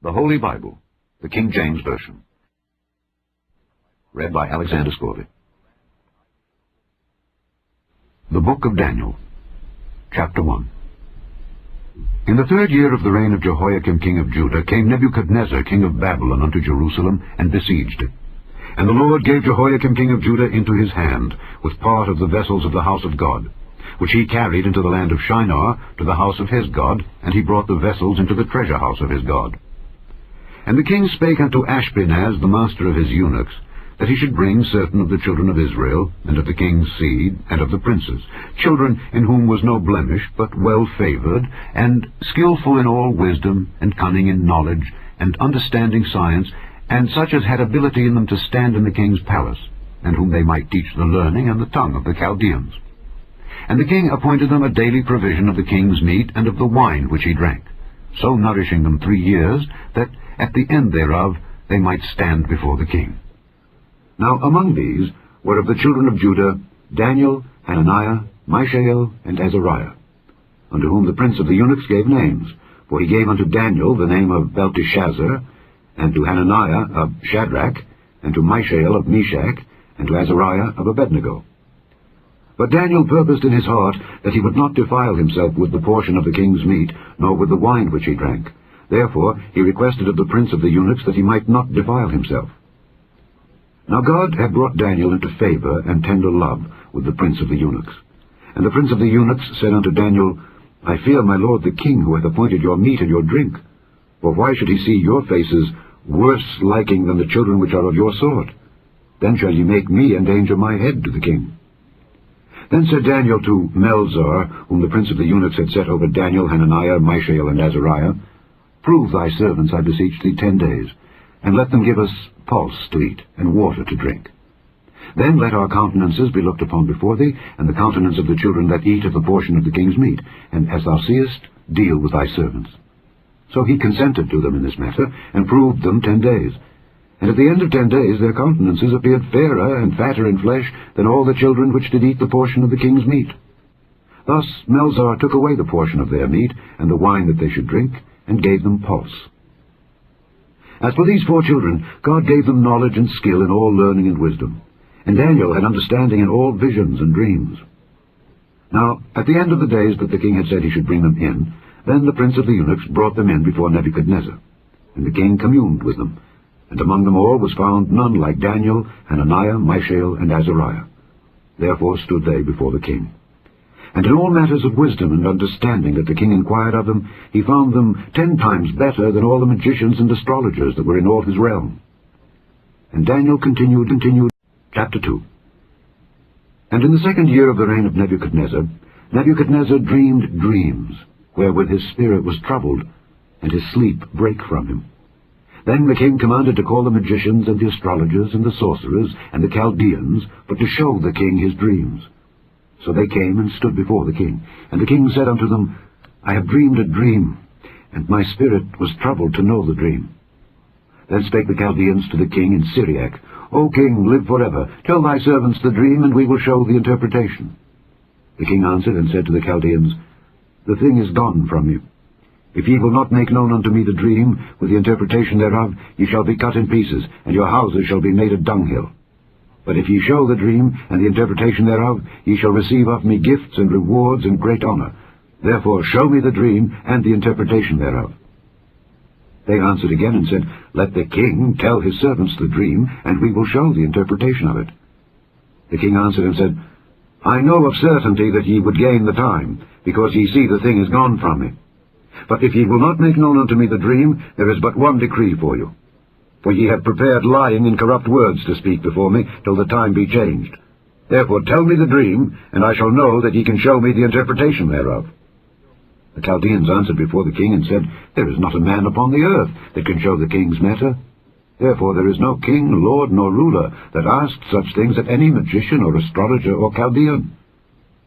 The Holy Bible, the King James Version. Read by Alexander Scorby. The Book of Daniel, Chapter 1. In the 3rd year of the reign of Jehoiakim king of Judah came Nebuchadnezzar king of Babylon unto Jerusalem, and besieged it. And the Lord gave Jehoiakim king of Judah into his hand, with part of the vessels of the house of God, which he carried into the land of Shinar, to the house of his God, and he brought the vessels into the treasure house of his God. And the king spake unto Ashpenaz, the master of his eunuchs, that he should bring certain of the children of Israel, and of the king's seed, and of the princes, children in whom was no blemish, but well-favored, and skillful in all wisdom, and cunning in knowledge, and understanding science, and such as had ability in them to stand in the king's palace, and whom they might teach the learning and the tongue of the Chaldeans. And the king appointed them a daily provision of the king's meat, and of the wine which he drank, so nourishing them 3 years, that at the end thereof they might stand before the king. Now among these were of the children of Judah Daniel, Hananiah, Mishael, and Azariah, unto whom the prince of the eunuchs gave names. For he gave unto Daniel the name of Belteshazzar, and to Hananiah of Shadrach, and to Mishael of Meshach, and to Azariah of Abednego. But Daniel purposed in his heart that he would not defile himself with the portion of the king's meat, nor with the wine which he drank. Therefore he requested of the prince of the eunuchs that he might not defile himself. Now God had brought Daniel into favor and tender love with the prince of the eunuchs. And the prince of the eunuchs said unto Daniel, I fear my lord the king, who hath appointed your meat and your drink. For why should he see your faces worse liking than the children which are of your sort? Then shall ye make me endanger my head to the king. Then said Daniel to Melzar, whom the prince of the eunuchs had set over Daniel, Hananiah, Mishael, and Azariah, Prove thy servants, I beseech thee, 10 days, and let them give us pulse to eat, and water to drink. Then let our countenances be looked upon before thee, and the countenance of the children that eat of the portion of the king's meat, and as thou seest, deal with thy servants. So he consented to them in this matter, and proved them 10 days. And at the end of 10 days their countenances appeared fairer and fatter in flesh than all the children which did eat the portion of the king's meat. Thus Melzar took away the portion of their meat, and the wine that they should drink, and gave them pulse. As for these 4 children, God gave them knowledge and skill in all learning and wisdom. And Daniel had understanding in all visions and dreams. Now, at the end of the days that the king had said he should bring them in, then the prince of the eunuchs brought them in before Nebuchadnezzar. And the king communed with them. And among them all was found none like Daniel, Hananiah, Mishael, and Azariah. Therefore stood they before the king. And in all matters of wisdom and understanding that the king inquired of them, he found them 10 times better than all the magicians and astrologers that were in all his realm. And Daniel continued. Chapter 2. And in the 2nd year of the reign of Nebuchadnezzar, Nebuchadnezzar dreamed dreams, wherewith his spirit was troubled, and his sleep brake from him. Then the king commanded to call the magicians and the astrologers and the sorcerers and the Chaldeans, but to show the king his dreams. So they came and stood before the king. And the king said unto them, I have dreamed a dream, and my spirit was troubled to know the dream. Then spake the Chaldeans to the king in Syriac, O king, live forever. Tell thy servants the dream, and we will show the interpretation. The king answered and said to the Chaldeans, The thing is gone from you. If ye will not make known unto me the dream, with the interpretation thereof, ye shall be cut in pieces, and your houses shall be made a dunghill. But if ye show the dream, and the interpretation thereof, ye shall receive of me gifts and rewards and great honor. Therefore show me the dream, and the interpretation thereof. They answered again and said, Let the king tell his servants the dream, and we will show the interpretation of it. The king answered and said, I know of certainty that ye would gain the time, because ye see the thing is gone from me. But if ye will not make known unto me the dream, there is but one decree for you. For ye have prepared lying and corrupt words to speak before me, till the time be changed. Therefore tell me the dream, and I shall know that ye can show me the interpretation thereof. The Chaldeans answered before the king, and said, There is not a man upon the earth that can show the king's matter. Therefore there is no king, lord, nor ruler that asked such things at any magician or astrologer or Chaldean.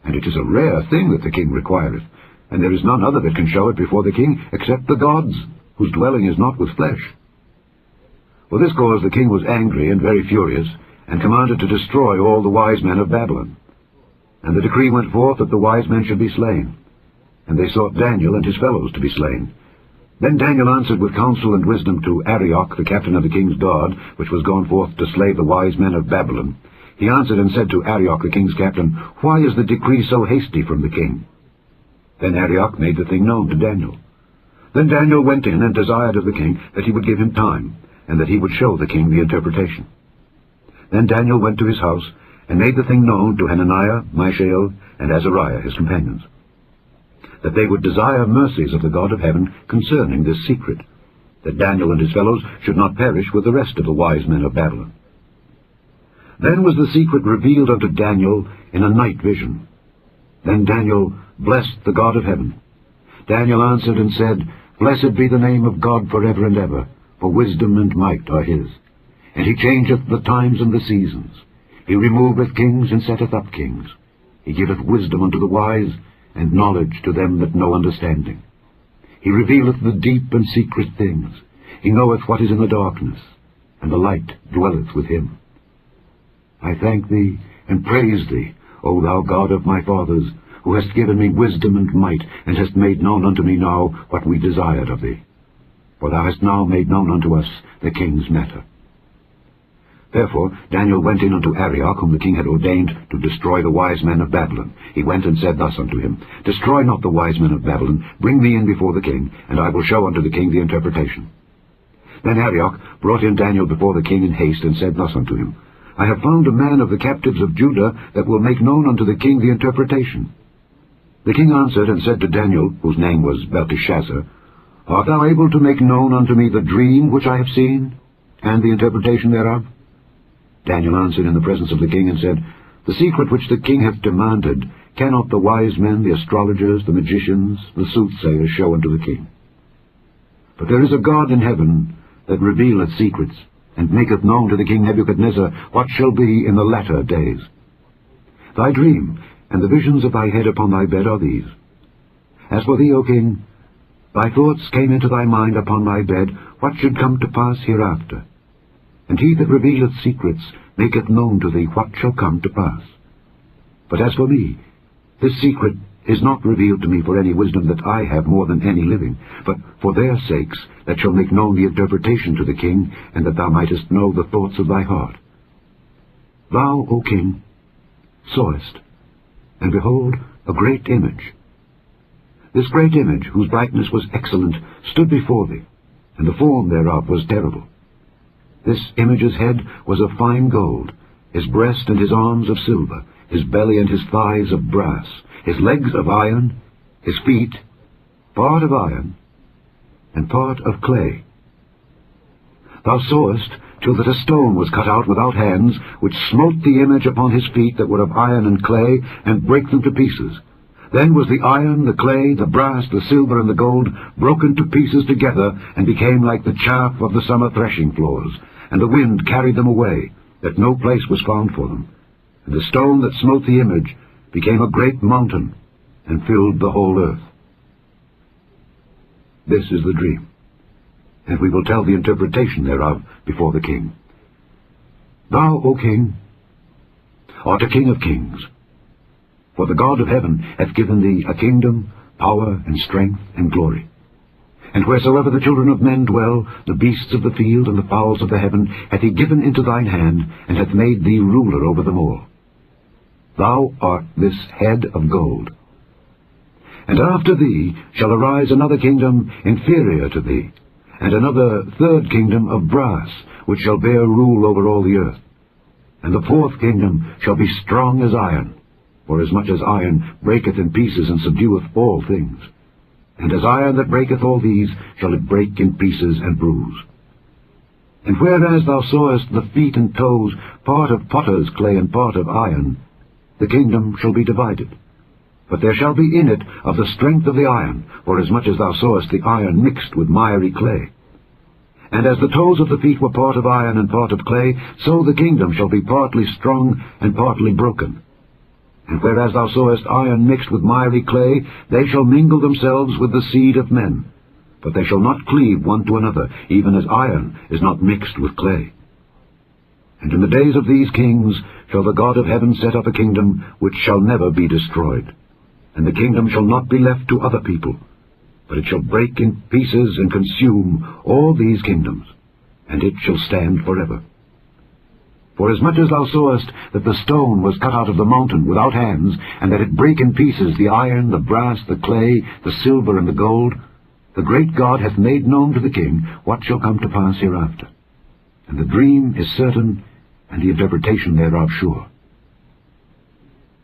And it is a rare thing that the king requireth, and there is none other that can show it before the king, except the gods, whose dwelling is not with flesh. For this cause the king was angry and very furious, and commanded to destroy all the wise men of Babylon. And the decree went forth that the wise men should be slain. And they sought Daniel and his fellows to be slain. Then Daniel answered with counsel and wisdom to Arioch, the captain of the king's guard, which was gone forth to slay the wise men of Babylon. He answered and said to Arioch, the king's captain, Why is the decree so hasty from the king? Then Arioch made the thing known to Daniel. Then Daniel went in and desired of the king that he would give him time, and that he would show the king the interpretation. Then Daniel went to his house, and made the thing known to Hananiah, Mishael, and Azariah, his companions, that they would desire mercies of the God of heaven concerning this secret, that Daniel and his fellows should not perish with the rest of the wise men of Babylon. Then was the secret revealed unto Daniel in a night vision. Then Daniel blessed the God of heaven. Daniel answered and said, Blessed be the name of God forever and ever, for wisdom and might are his. And he changeth the times and the seasons. He removeth kings and setteth up kings. He giveth wisdom unto the wise, and knowledge to them that know understanding. He revealeth the deep and secret things. He knoweth what is in the darkness, and the light dwelleth with him. I thank thee and praise thee, O thou God of my fathers, who hast given me wisdom and might, and hast made known unto me now what we desired of thee. For thou hast now made known unto us the king's matter. Therefore Daniel went in unto Arioch, whom the king had ordained to destroy the wise men of Babylon. He went and said thus unto him, Destroy not the wise men of Babylon, bring me in before the king, and I will show unto the king the interpretation. Then Arioch brought in Daniel before the king in haste, and said thus unto him, I have found a man of the captives of Judah that will make known unto the king the interpretation. The king answered and said to Daniel, whose name was Belteshazzar, Art thou able to make known unto me the dream which I have seen, and the interpretation thereof? Daniel answered in the presence of the king and said, The secret which the king hath demanded cannot the wise men, the astrologers, the magicians, the soothsayers show unto the king. But there is a God in heaven that revealeth secrets, and maketh known to the king Nebuchadnezzar what shall be in the latter days. Thy dream and the visions of thy head upon thy bed are these. As for thee, O king, thy thoughts came into thy mind upon thy bed, what should come to pass hereafter. And he that revealeth secrets maketh known to thee what shall come to pass. But as for me, this secret is not revealed to me for any wisdom that I have more than any living, but for their sakes that shall make known the interpretation to the king, and that thou mightest know the thoughts of thy heart. Thou, O king, sawest, and behold, a great image. This great image, whose brightness was excellent, stood before thee, and the form thereof was terrible. This image's head was of fine gold, his breast and his arms of silver, his belly and his thighs of brass, his legs of iron, his feet, part of iron, and part of clay. Thou sawest till that a stone was cut out without hands, which smote the image upon his feet that were of iron and clay, and brake them to pieces. Then was the iron, the clay, the brass, the silver, and the gold broken to pieces together, and became like the chaff of the summer threshing floors, and the wind carried them away, that no place was found for them. And the stone that smote the image became a great mountain, and filled the whole earth. This is the dream, and we will tell the interpretation thereof before the king. Thou, O king, art a king of kings, for the God of heaven hath given thee a kingdom, power, and strength, and glory. And wheresoever the children of men dwell, the beasts of the field and the fowls of the heaven hath he given into thine hand, and hath made thee ruler over them all. Thou art this head of gold. And after thee shall arise another kingdom inferior to thee, and another third kingdom of brass, which shall bear rule over all the earth. And the fourth kingdom shall be strong as iron, for as much as iron breaketh in pieces and subdueth all things. And as iron that breaketh all these shall it break in pieces and bruise. And whereas thou sawest the feet and toes, part of potter's clay and part of iron, the kingdom shall be divided. But there shall be in it of the strength of the iron, for as much as thou sawest the iron mixed with miry clay. And as the toes of the feet were part of iron and part of clay, so the kingdom shall be partly strong and partly broken. And whereas thou sawest iron mixed with miry clay, they shall mingle themselves with the seed of men. But they shall not cleave one to another, even as iron is not mixed with clay. And in the days of these kings shall the God of heaven set up a kingdom which shall never be destroyed. And the kingdom shall not be left to other people, but it shall break in pieces and consume all these kingdoms, and it shall stand forever. Forasmuch as thou sawest that the stone was cut out of the mountain without hands, and that it brake in pieces the iron, the brass, the clay, the silver, and the gold, the great God hath made known to the king what shall come to pass hereafter. And the dream is certain, and the interpretation thereof sure.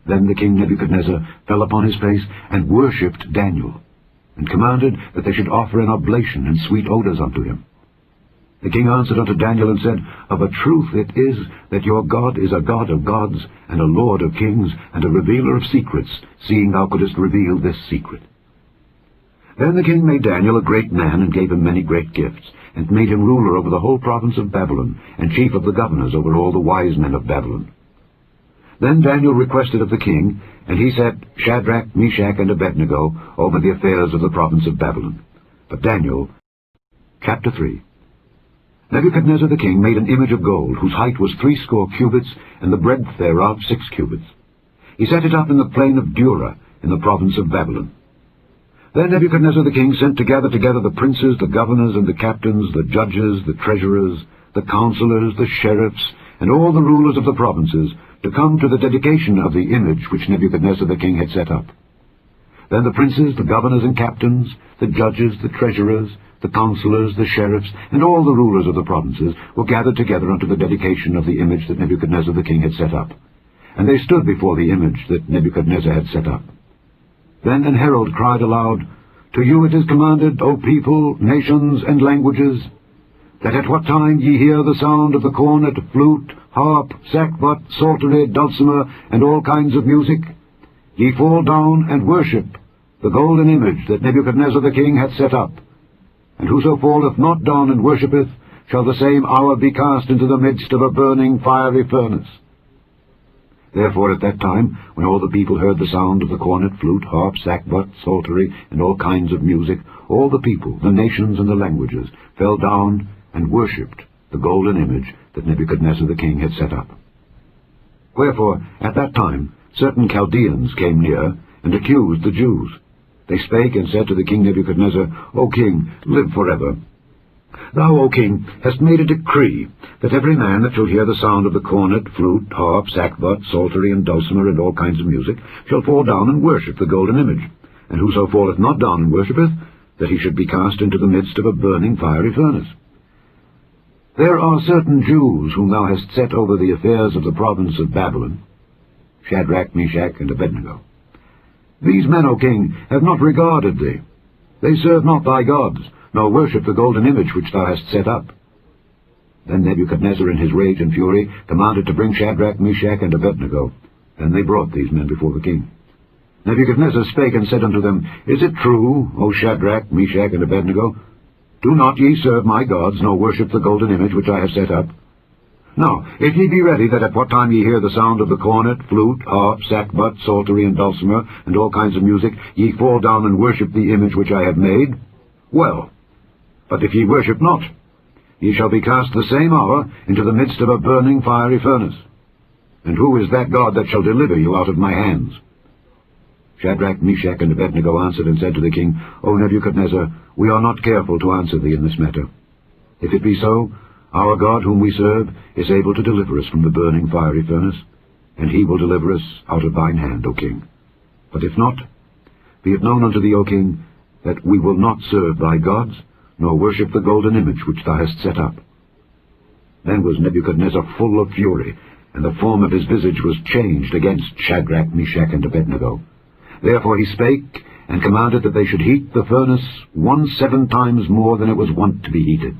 Then the king Nebuchadnezzar fell upon his face, and worshipped Daniel, and commanded that they should offer an oblation and sweet odours unto him. The king answered unto Daniel, and said, Of a truth it is that your God is a God of gods, and a Lord of kings, and a revealer of secrets, seeing thou couldest reveal this secret. Then the king made Daniel a great man, and gave him many great gifts, and made him ruler over the whole province of Babylon, and chief of the governors over all the wise men of Babylon. Then Daniel requested of the king, and he set Shadrach, Meshach, and Abednego over the affairs of the province of Babylon. But Daniel, chapter 3. Nebuchadnezzar the king made an image of gold, whose height was 60 cubits, and the breadth thereof 6 cubits. He set it up in the plain of Dura, in the province of Babylon. Then Nebuchadnezzar the king sent to gather together the princes, the governors, and the captains, the judges, the treasurers, the counselors, the sheriffs, and all the rulers of the provinces, to come to the dedication of the image which Nebuchadnezzar the king had set up. Then the princes, the governors and captains, the judges, the treasurers, the counselors, the sheriffs, and all the rulers of the provinces were gathered together unto the dedication of the image that Nebuchadnezzar the king had set up. And they stood before the image that Nebuchadnezzar had set up. Then an herald cried aloud, To you it is commanded, O people, nations, and languages, that at what time ye hear the sound of the cornet, flute, harp, sackbut, psaltery, dulcimer, and all kinds of music, ye fall down and worship the golden image that Nebuchadnezzar the king hath set up. And whoso falleth not down and worshippeth, shall the same hour be cast into the midst of a burning fiery furnace. Therefore at that time, when all the people heard the sound of the cornet, flute, harp, sackbut, psaltery, and all kinds of music, all the people, the nations, and the languages, fell down and worshipped the golden image that Nebuchadnezzar the king had set up. Wherefore at that time certain Chaldeans came near, and accused the Jews. They spake and said to the king Nebuchadnezzar, O king, live forever. Thou, O king, hast made a decree that every man that shall hear the sound of the cornet, flute, harp, sackbut, psaltery, and dulcimer, and all kinds of music, shall fall down and worship the golden image. And whoso falleth not down and worshippeth, that he should be cast into the midst of a burning fiery furnace. There are certain Jews whom thou hast set over the affairs of the province of Babylon, Shadrach, Meshach, and Abednego. These men, O king, have not regarded thee. They serve not thy gods, nor worship the golden image which thou hast set up. Then Nebuchadnezzar in his rage and fury commanded to bring Shadrach, Meshach, and Abednego. And they brought these men before the king. Nebuchadnezzar spake and said unto them, Is it true, O Shadrach, Meshach, and Abednego? Do not ye serve my gods, nor worship the golden image which I have set up? Now, if ye be ready that at what time ye hear the sound of the cornet, flute, harp, sackbut, psaltery, and dulcimer, and all kinds of music, ye fall down and worship the image which I have made, well. But if ye worship not, ye shall be cast the same hour into the midst of a burning fiery furnace. And who is that God that shall deliver you out of my hands? Shadrach, Meshach, and Abednego answered and said to the king, O Nebuchadnezzar, we are not careful to answer thee in this matter. If it be so, our God whom we serve is able to deliver us from the burning fiery furnace, and he will deliver us out of thine hand, O king. But if not, be it known unto thee, O king, that we will not serve thy gods, nor worship the golden image which thou hast set up. Then was Nebuchadnezzar full of fury, and the form of his visage was changed against Shadrach, Meshach, and Abednego. Therefore he spake, and commanded that they should heat the furnace 17 times more than it was wont to be heated.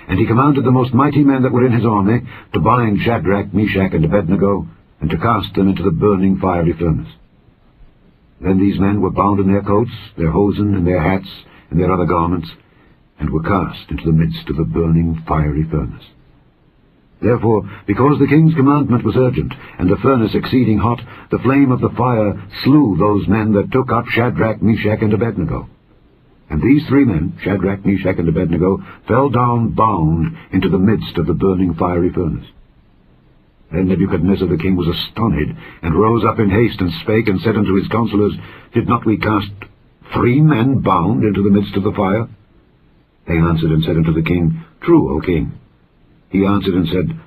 And he commanded the most mighty men that were in his army to bind Shadrach, Meshach, and Abednego, and to cast them into the burning fiery furnace. Then these men were bound in their coats, their hosen, and their hats, and their other garments, and were cast into the midst of the burning fiery furnace. Therefore, because the king's commandment was urgent, and the furnace exceeding hot, the flame of the fire slew those men that took up Shadrach, Meshach, and Abednego. And these 3 men, Shadrach, Meshach, and Abednego, fell down bound into the midst of the burning fiery furnace. Then Nebuchadnezzar the king was astonished, and rose up in haste, and spake, and said unto his counselors, Did not we cast 3 men bound into the midst of the fire? They answered and said unto the king, True, O king. He answered and said,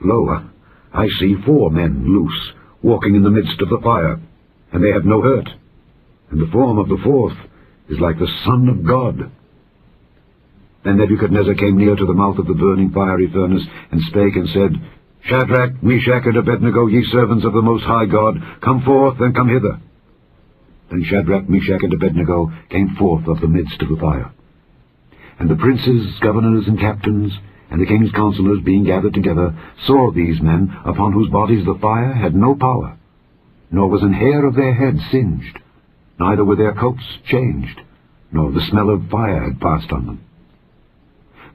Lo, I see 4 men loose, walking in the midst of the fire, and they have no hurt, and the form of the 4th is like the Son of God. Then Nebuchadnezzar came near to the mouth of the burning fiery furnace, and spake and said, Shadrach, Meshach, and Abednego, ye servants of the Most High God, come forth and come hither. Then Shadrach, Meshach, and Abednego came forth of the midst of the fire. And the princes, governors, and captains, and the king's counselors, being gathered together, saw these men, upon whose bodies the fire had no power, nor was an hair of their head singed, neither were their coats changed, nor the smell of fire had passed on them.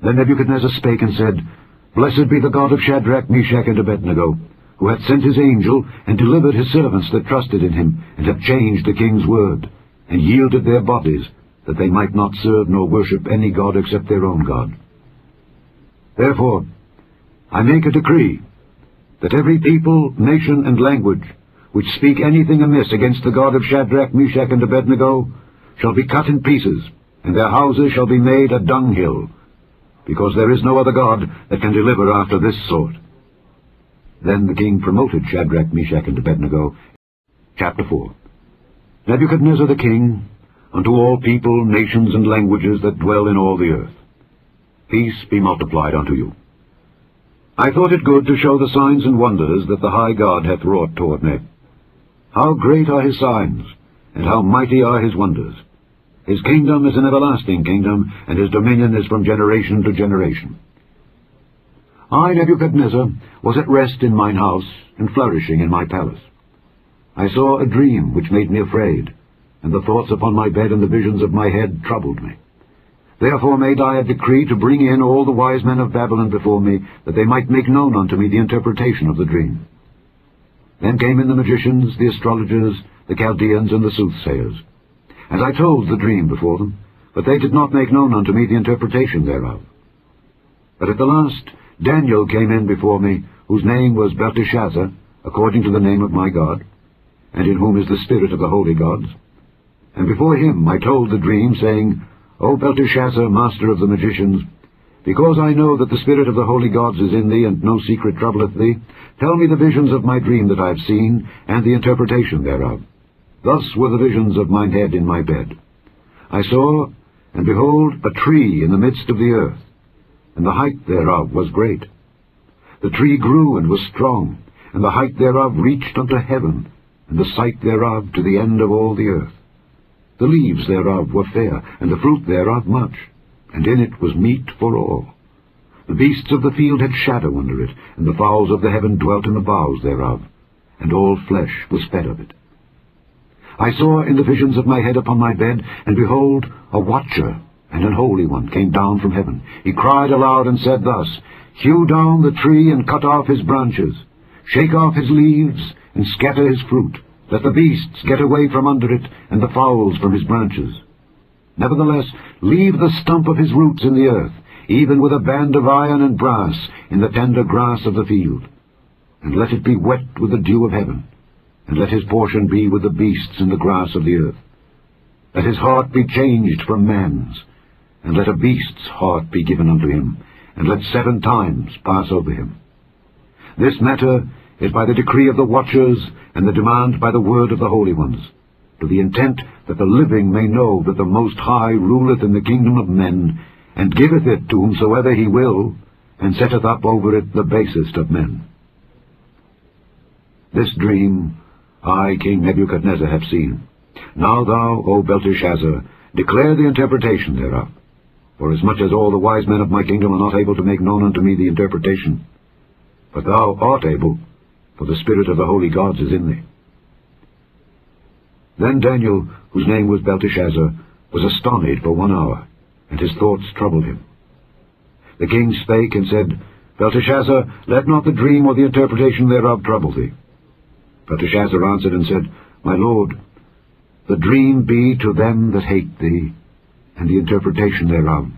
Then Nebuchadnezzar spake and said, Blessed be the God of Shadrach, Meshach, and Abednego, who hath sent his angel, and delivered his servants that trusted in him, and have changed the king's word, and yielded their bodies, that they might not serve nor worship any god except their own God. Therefore I make a decree, that every people, nation, and language, which speak anything amiss against the God of Shadrach, Meshach, and Abednego, shall be cut in pieces, and their houses shall be made a dunghill, because there is no other God that can deliver after this sort. Then the king promoted Shadrach, Meshach, and Abednego. Chapter 4. Nebuchadnezzar the king, unto all people, nations, and languages that dwell in all the earth. Peace be multiplied unto you. I thought it good to show the signs and wonders that the high God hath wrought toward me. How great are his signs, and how mighty are his wonders! His kingdom is an everlasting kingdom, and his dominion is from generation to generation. I, Nebuchadnezzar, was at rest in mine house, and flourishing in my palace. I saw a dream which made me afraid, and the thoughts upon my bed and the visions of my head troubled me. Therefore made I a decree to bring in all the wise men of Babylon before me, that they might make known unto me the interpretation of the dream. Then came in the magicians, the astrologers, the Chaldeans, and the soothsayers. And I told the dream before them, but they did not make known unto me the interpretation thereof. But at the last Daniel came in before me, whose name was Belteshazzar, according to the name of my God, and in whom is the spirit of the holy gods. And before him I told the dream, saying, O Belteshazzar, master of the magicians, because I know that the spirit of the holy gods is in thee, and no secret troubleth thee, tell me the visions of my dream that I have seen, and the interpretation thereof. Thus were the visions of mine head in my bed. I saw, and behold, a tree in the midst of the earth, and the height thereof was great. The tree grew and was strong, and the height thereof reached unto heaven, and the sight thereof to the end of all the earth. The leaves thereof were fair, and the fruit thereof much, and in it was meat for all. The beasts of the field had shadow under it, and the fowls of the heaven dwelt in the boughs thereof, and all flesh was fed of it. I saw in the visions of my head upon my bed, and behold, a watcher and an holy one came down from heaven. He cried aloud and said thus, Hew down the tree and cut off his branches, shake off his leaves and scatter his fruit. Let the beasts get away from under it, and the fowls from his branches. Nevertheless, leave the stump of his roots in the earth, even with a band of iron and brass in the tender grass of the field. And let it be wet with the dew of heaven, and let his portion be with the beasts in the grass of the earth. Let his heart be changed from man's, and let a beast's heart be given unto him, and let 7 times pass over him. This matter is by the decree of the watchers, and the demand by the word of the holy ones, to the intent that the living may know that the Most High ruleth in the kingdom of men, and giveth it to whomsoever he will, and setteth up over it the basest of men. This dream I, King Nebuchadnezzar, have seen. Now thou, O Belteshazzar, declare the interpretation thereof, forasmuch as all the wise men of my kingdom are not able to make known unto me the interpretation. But thou art able, for the spirit of the holy gods is in thee. Then Daniel, whose name was Belteshazzar, was astonished for 1 hour, and his thoughts troubled him. The king spake and said, Belteshazzar, let not the dream or the interpretation thereof trouble thee. Belteshazzar answered and said, My lord, the dream be to them that hate thee, and the interpretation thereof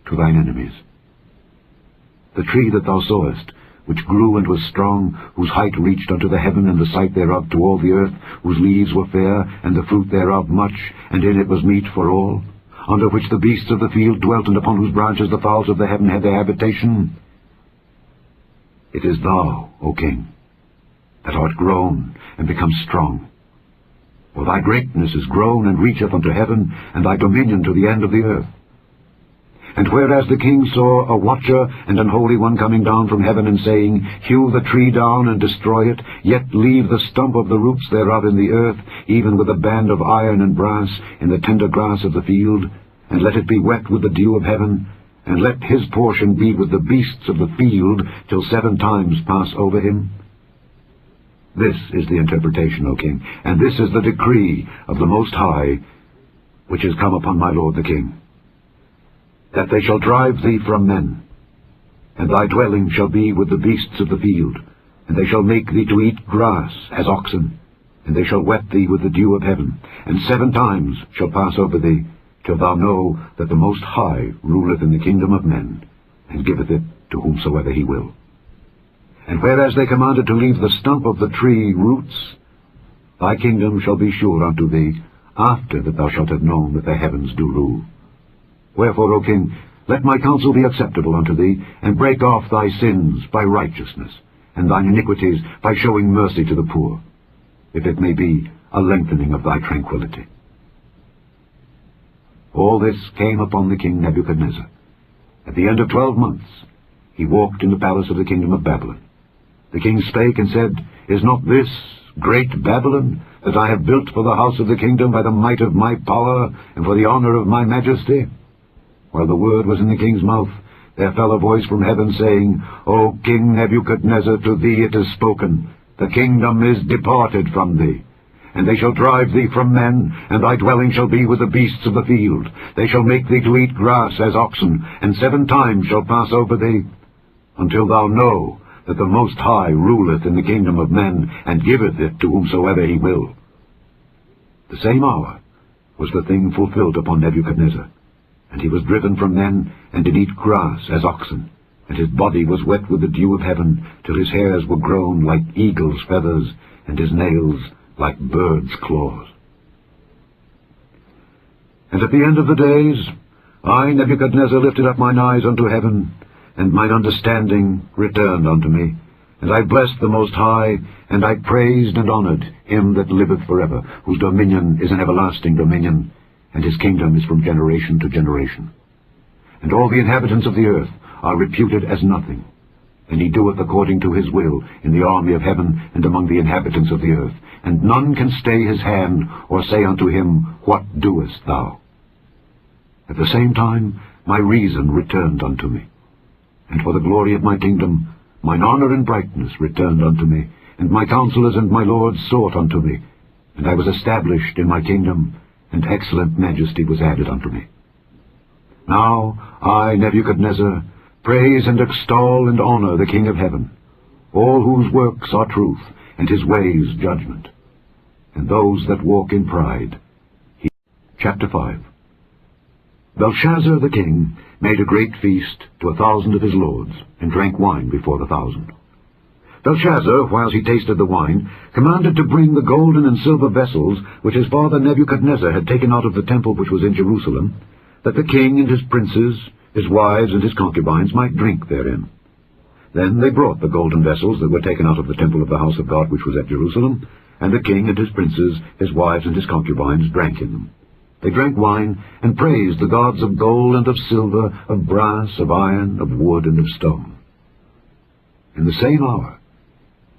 to thine enemies. The tree that thou sawest which grew and was strong, whose height reached unto the heaven, and the sight thereof to all the earth, whose leaves were fair, and the fruit thereof much, and in it was meat for all, under which the beasts of the field dwelt, and upon whose branches the fowls of the heaven had their habitation. It is thou, O king, that art grown and become strong. For thy greatness is grown and reacheth unto heaven, and thy dominion to the end of the earth. And whereas the king saw a watcher and an holy one coming down from heaven, and saying, Hew the tree down and destroy it, yet leave the stump of the roots thereof in the earth, even with a band of iron and brass, in the tender grass of the field, and let it be wet with the dew of heaven, and let his portion be with the beasts of the field, till 7 times pass over him. This is the interpretation, O king, and this is the decree of the Most High, which is come upon my lord the king, that they shall drive thee from men, and thy dwelling shall be with the beasts of the field, and they shall make thee to eat grass as oxen, and they shall wet thee with the dew of heaven, and 7 times shall pass over thee, till thou know that the Most High ruleth in the kingdom of men, and giveth it to whomsoever he will. And whereas they commanded to leave the stump of the tree roots, thy kingdom shall be sure unto thee, after that thou shalt have known that the heavens do rule. Wherefore, O king, let my counsel be acceptable unto thee, and break off thy sins by righteousness, and thine iniquities by showing mercy to the poor, if it may be a lengthening of thy tranquility. All this came upon the king Nebuchadnezzar. At the end of 12 months he walked in the palace of the kingdom of Babylon. The king spake and said, Is not this great Babylon, that I have built for the house of the kingdom by the might of my power, and for the honor of my majesty? While the word was in the king's mouth, there fell a voice from heaven, saying, O King Nebuchadnezzar, to thee it is spoken, the kingdom is departed from thee. And they shall drive thee from men, and thy dwelling shall be with the beasts of the field. They shall make thee to eat grass as oxen, and 7 times shall pass over thee, until thou know that the Most High ruleth in the kingdom of men, and giveth it to whomsoever he will. The same hour was the thing fulfilled upon Nebuchadnezzar, and he was driven from men, and did eat grass as oxen, and his body was wet with the dew of heaven, till his hairs were grown like eagle's feathers, and his nails like birds' claws. And at the end of the days, I, Nebuchadnezzar, lifted up mine eyes unto heaven, and mine understanding returned unto me. And I blessed the Most High, and I praised and honored him that liveth forever, whose dominion is an everlasting dominion, and his kingdom is from generation to generation. And all the inhabitants of the earth are reputed as nothing, and he doeth according to his will in the army of heaven and among the inhabitants of the earth, and none can stay his hand, or say unto him, What doest thou? At the same time my reason returned unto me, and for the glory of my kingdom mine honor and brightness returned unto me, and my counselors and my lords sought unto me, and I was established in my kingdom, and excellent majesty was added unto me. Now I, Nebuchadnezzar, praise and extol and honor the King of heaven, all whose works are truth, and his ways judgment, and those that walk in pride. Chapter 5. Belshazzar the king made a great feast to 1,000 of his lords, and drank wine before the 1,000. Belshazzar, whiles he tasted the wine, commanded to bring the golden and silver vessels which his father Nebuchadnezzar had taken out of the temple which was in Jerusalem, that the king and his princes, his wives and his concubines might drink therein. Then they brought the golden vessels that were taken out of the temple of the house of God which was at Jerusalem, and the king and his princes, his wives and his concubines, drank in them. They drank wine, and praised the gods of gold and of silver, of brass, of iron, of wood, and of stone. In the same hour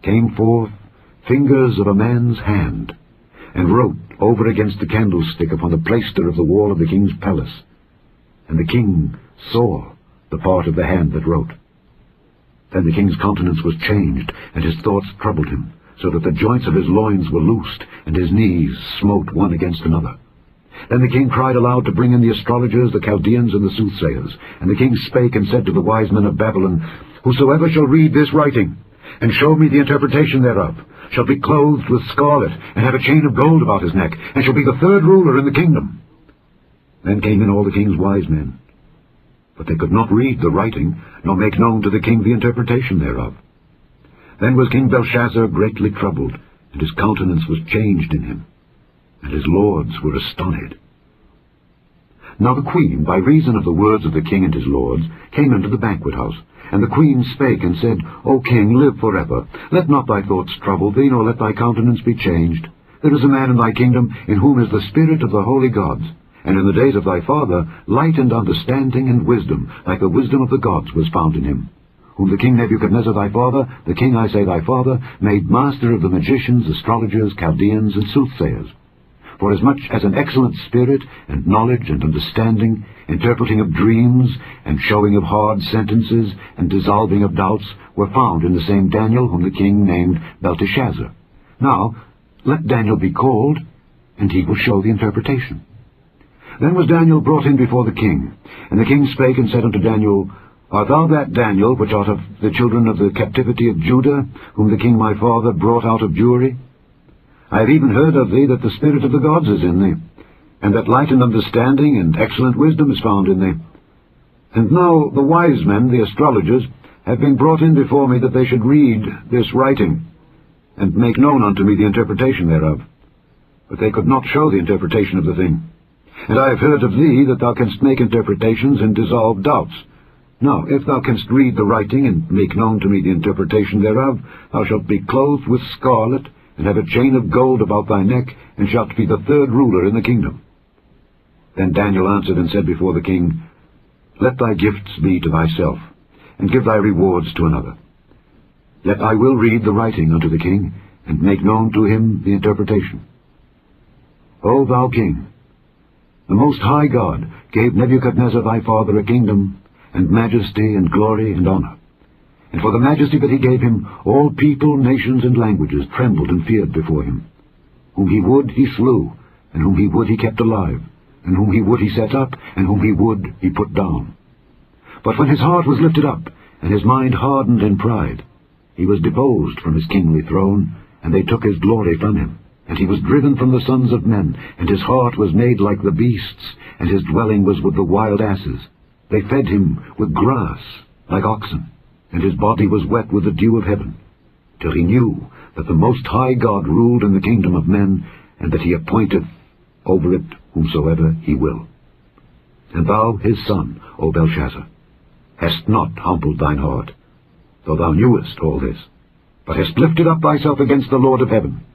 came forth fingers of a man's hand, and wrote over against the candlestick upon the plaister of the wall of the king's palace. And the king saw the part of the hand that wrote. Then the king's countenance was changed, and his thoughts troubled him, so that the joints of his loins were loosed, and his knees smote one against another. Then the king cried aloud to bring in the astrologers, the Chaldeans, and the soothsayers. And the king spake and said to the wise men of Babylon, Whosoever shall read this writing, and show me the interpretation thereof, shall be clothed with scarlet, and have a chain of gold about his neck, and shall be the 3rd ruler in the kingdom. Then came in all the king's wise men, but they could not read the writing, nor make known to the king the interpretation thereof. Then was King Belshazzar greatly troubled, and his countenance was changed in him, and his lords were astonished. Now the queen, by reason of the words of the king and his lords, came into the banquet house. And the queen spake and said, O king, live forever. Let not thy thoughts trouble thee, nor let thy countenance be changed. There is a man in thy kingdom, in whom is the spirit of the holy gods. And in the days of thy father, light and understanding and wisdom, like the wisdom of the gods, was found in him. Whom the king Nebuchadnezzar thy father, the king, I say, thy father, made master of the magicians, astrologers, Chaldeans, and soothsayers. For as much as an excellent spirit, and knowledge, and understanding, interpreting of dreams, and showing of hard sentences, and dissolving of doubts, were found in the same Daniel, whom the king named Belteshazzar. Now, let Daniel be called, and he will show the interpretation. Then was Daniel brought in before the king. And the king spake and said unto Daniel, Art thou that Daniel, which art of the children of the captivity of Judah, whom the king my father brought out of Jewry? I have even heard of thee that the spirit of the gods is in thee, and that light and understanding and excellent wisdom is found in thee. And now the wise men, the astrologers, have been brought in before me that they should read this writing, and make known unto me the interpretation thereof. But they could not show the interpretation of the thing. And I have heard of thee that thou canst make interpretations and dissolve doubts. Now, if thou canst read the writing and make known to me the interpretation thereof, thou shalt be clothed with scarlet, and have a chain of gold about thy neck, and shalt be the third ruler in the kingdom. Then Daniel answered and said before the king, Let thy gifts be to thyself, and give thy rewards to another. Yet I will read the writing unto the king, and make known to him the interpretation. O thou king, the Most High God gave Nebuchadnezzar thy father a kingdom, and majesty, and glory, and honor. And for the majesty that he gave him, all people, nations, and languages trembled and feared before him. Whom he would, he slew, and whom he would, he kept alive, and whom he would, he set up, and whom he would, he put down. But when his heart was lifted up, and his mind hardened in pride, he was deposed from his kingly throne, and they took his glory from him. And he was driven from the sons of men, and his heart was made like the beasts, and his dwelling was with the wild asses. They fed him with grass, like oxen, and his body was wet with the dew of heaven, till he knew that the Most High God ruled in the kingdom of men, and that he appointeth over it whomsoever he will. And thou, his son, O Belshazzar, hast not humbled thine heart, though thou knewest all this, but hast lifted up thyself against the Lord of heaven.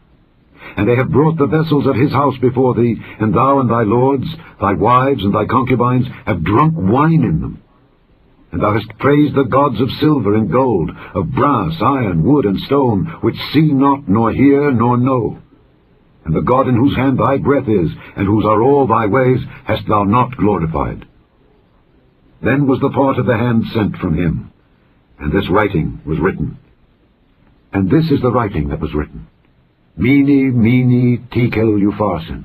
And they have brought the vessels of his house before thee, and thou and thy lords, thy wives and thy concubines, have drunk wine in them. And thou hast praised the gods of silver and gold, of brass, iron, wood, and stone, which see not, nor hear, nor know. And the God in whose hand thy breath is, and whose are all thy ways, hast thou not glorified. Then was the part of the hand sent from him, and this writing was written. And this is the writing that was written. Mene, mene, tekel, upharsin.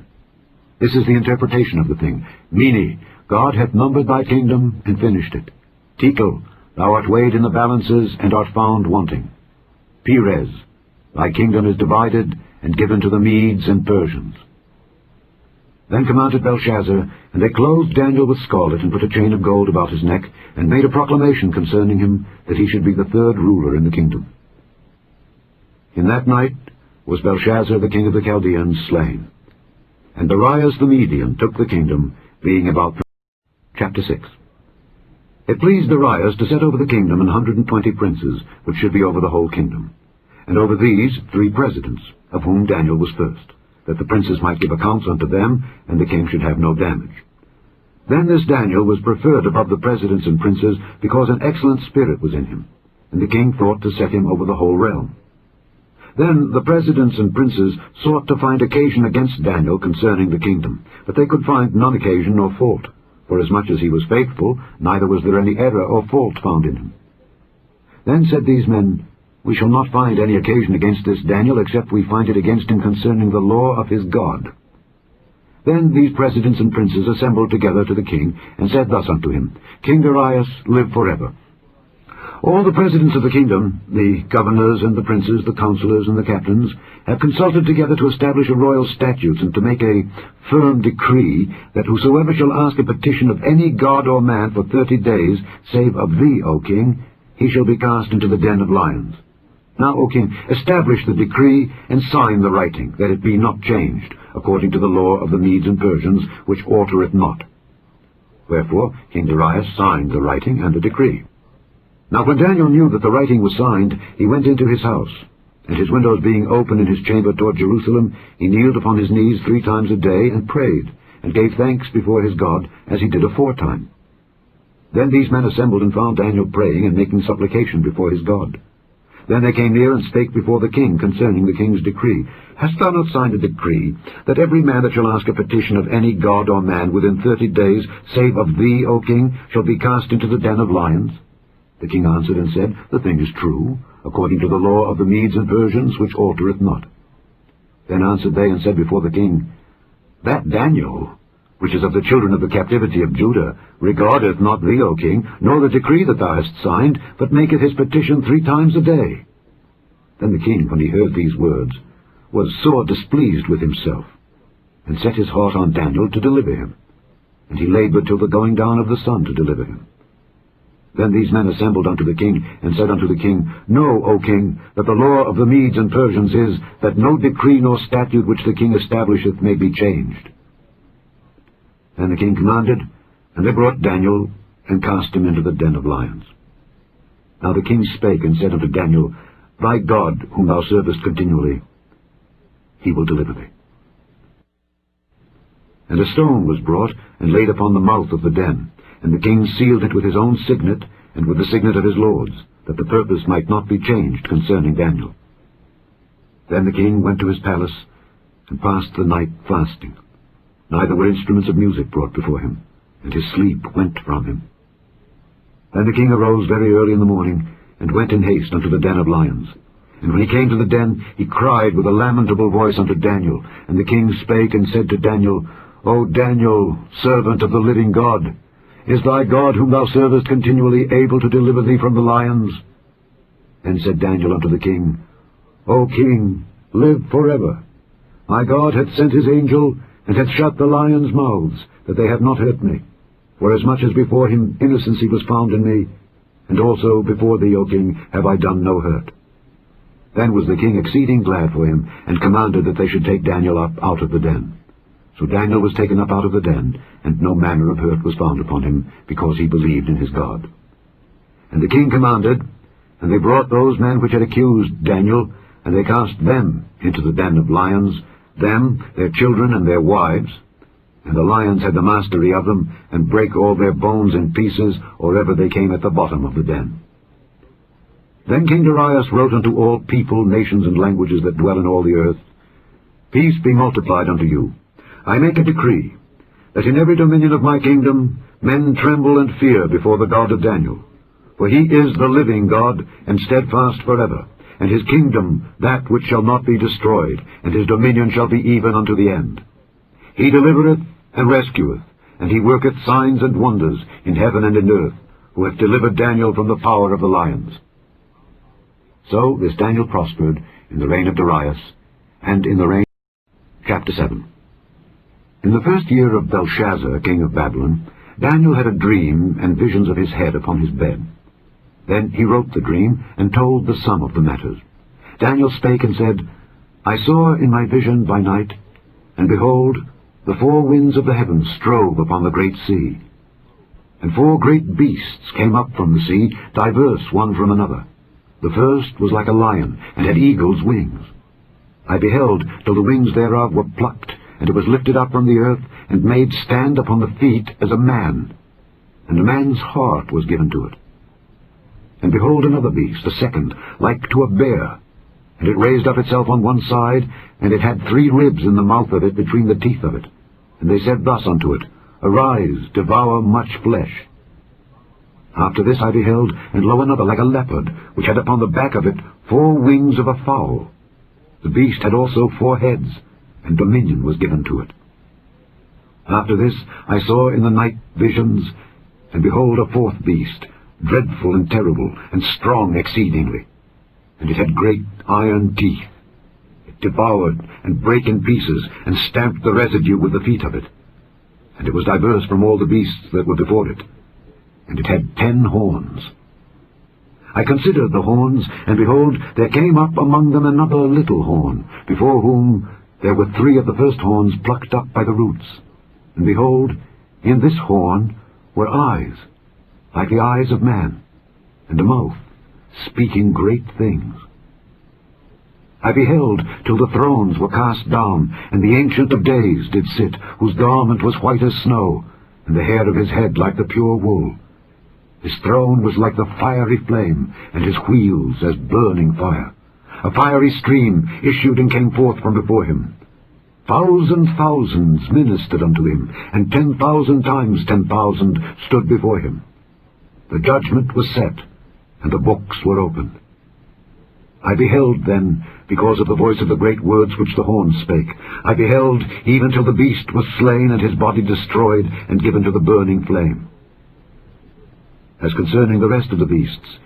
This is the interpretation of the thing. Mene, God hath numbered thy kingdom, and finished it. Tekel, thou art weighed in the balances, and art found wanting. Perez, thy kingdom is divided, and given to the Medes and Persians. Then commanded Belshazzar, and they clothed Daniel with scarlet, and put a chain of gold about his neck, and made a proclamation concerning him, that he should be the third ruler in the kingdom. In that night was Belshazzar the king of the Chaldeans slain, and Darius the Median took the kingdom, being about... Chapter 6. It pleased Darius to set over the kingdom 120 princes, which should be over the whole kingdom, and over these 3 presidents, of whom Daniel was first, that the princes might give accounts unto them, and the king should have no damage. Then this Daniel was preferred above the presidents and princes, because an excellent spirit was in him, and the king thought to set him over the whole realm. Then the presidents and princes sought to find occasion against Daniel concerning the kingdom, but they could find none occasion nor fault, for as much as he was faithful, neither was there any error or fault found in him. Then said these men, We shall not find any occasion against this Daniel, except we find it against him concerning the law of his God. Then these presidents and princes assembled together to the king, and said thus unto him, King Darius, live forever. All the presidents of the kingdom, the governors and the princes, the counselors and the captains, have consulted together to establish a royal statute, and to make a firm decree, that whosoever shall ask a petition of any god or man for 30 days, save of thee, O king, he shall be cast into the den of lions. Now, O king, establish the decree and sign the writing, that it be not changed, according to the law of the Medes and Persians, which altereth not. Wherefore King Darius signed the writing and the decree. Now when Daniel knew that the writing was signed, he went into his house, and his windows being open in his chamber toward Jerusalem, he kneeled upon his knees 3 times a day, and prayed, and gave thanks before his God, as he did aforetime. Then these men assembled and found Daniel praying and making supplication before his God. Then they came near and spake before the king concerning the king's decree. Hast thou not signed a decree, that every man that shall ask a petition of any god or man within 30 days, save of thee, O king, shall be cast into the den of lions? The king answered and said, The thing is true, according to the law of the Medes and Persians, which altereth not. Then answered they and said before the king, That Daniel, which is of the children of the captivity of Judah, regardeth not thee, O king, nor the decree that thou hast signed, but maketh his petition 3 times a day. Then the king, when he heard these words, was sore displeased with himself, and set his heart on Daniel to deliver him. And he labored till the going down of the sun to deliver him. Then these men assembled unto the king, and said unto the king, Know, O king, that the law of the Medes and Persians is, that no decree nor statute which the king establisheth may be changed. Then the king commanded, and they brought Daniel, and cast him into the den of lions. Now the king spake and said unto Daniel, Thy God, whom thou servest continually, he will deliver thee. And a stone was brought, and laid upon the mouth of the den, and the king sealed it with his own signet, and with the signet of his lords, that the purpose might not be changed concerning Daniel. Then the king went to his palace, and passed the night fasting. Neither were instruments of music brought before him, and his sleep went from him. Then the king arose very early in the morning, and went in haste unto the den of lions. And when he came to the den, he cried with a lamentable voice unto Daniel. And the king spake and said to Daniel, O Daniel, servant of the living God, is thy God whom thou servest continually able to deliver thee from the lions? Then said Daniel unto the king, O king, live forever. My God hath sent his angel, and hath shut the lions' mouths, that they have not hurt me. Forasmuch as before him innocency was found in me, and also before thee, O king, have I done no hurt. Then was the king exceeding glad for him, and commanded that they should take Daniel up out of the den. So Daniel was taken up out of the den, and no manner of hurt was found upon him, because he believed in his God. And the king commanded, and they brought those men which had accused Daniel, and they cast them into the den of lions, them, their children, and their wives. And the lions had the mastery of them, and brake all their bones in pieces, or ever they came at the bottom of the den. Then King Darius wrote unto all people, nations, and languages that dwell in all the earth, Peace be multiplied unto you. I make a decree, that in every dominion of my kingdom men tremble and fear before the God of Daniel. For he is the living God, and steadfast forever, and his kingdom that which shall not be destroyed, and his dominion shall be even unto the end. He delivereth and rescueth, and he worketh signs and wonders in heaven and in earth, who hath delivered Daniel from the power of the lions. So this Daniel prospered in the reign of Darius, and in the reign... Chapter 7. In the first year of Belshazzar, king of Babylon, Daniel had a dream and visions of his head upon his bed. Then he wrote the dream, and told the sum of the matters. Daniel spake and said, I saw in my vision by night, and behold, the 4 winds of the heavens strove upon the great sea. And 4 great beasts came up from the sea, diverse one from another. The first was like a lion, and had eagle's wings. I beheld till the wings thereof were plucked, and it was lifted up from the earth, and made stand upon the feet as a man, and a man's heart was given to it. And behold another beast, a second, like to a bear, and it raised up itself on one side, and it had 3 ribs in the mouth of it between the teeth of it. And they said thus unto it, Arise, devour much flesh. After this I beheld, and lo, another like a leopard, which had upon the back of it 4 wings of a fowl. The beast had also 4 heads, and dominion was given to it. After this I saw in the night visions, and behold a 4th beast, dreadful and terrible, and strong exceedingly. And it had great iron teeth. It devoured, and brake in pieces, and stamped the residue with the feet of it. And it was diverse from all the beasts that were before it. And it had 10 horns. I considered the horns, and behold, there came up among them another little horn, before whom there were 3 of the first horns plucked up by the roots. And behold, in this horn were eyes, like the eyes of man, and a mouth, speaking great things. I beheld till the thrones were cast down, and the Ancient of Days did sit, whose garment was white as snow, and the hair of his head like the pure wool. His throne was like the fiery flame, and his wheels as burning fire. A fiery stream issued and came forth from before him. 1,000 ministered unto him, and 10,000 times 10,000 stood before him. The judgment was set, and the books were opened. I beheld then, because of the voice of the great words which the horn spake, I beheld even till the beast was slain, and his body destroyed, and given to the burning flame. As concerning the rest of the beasts,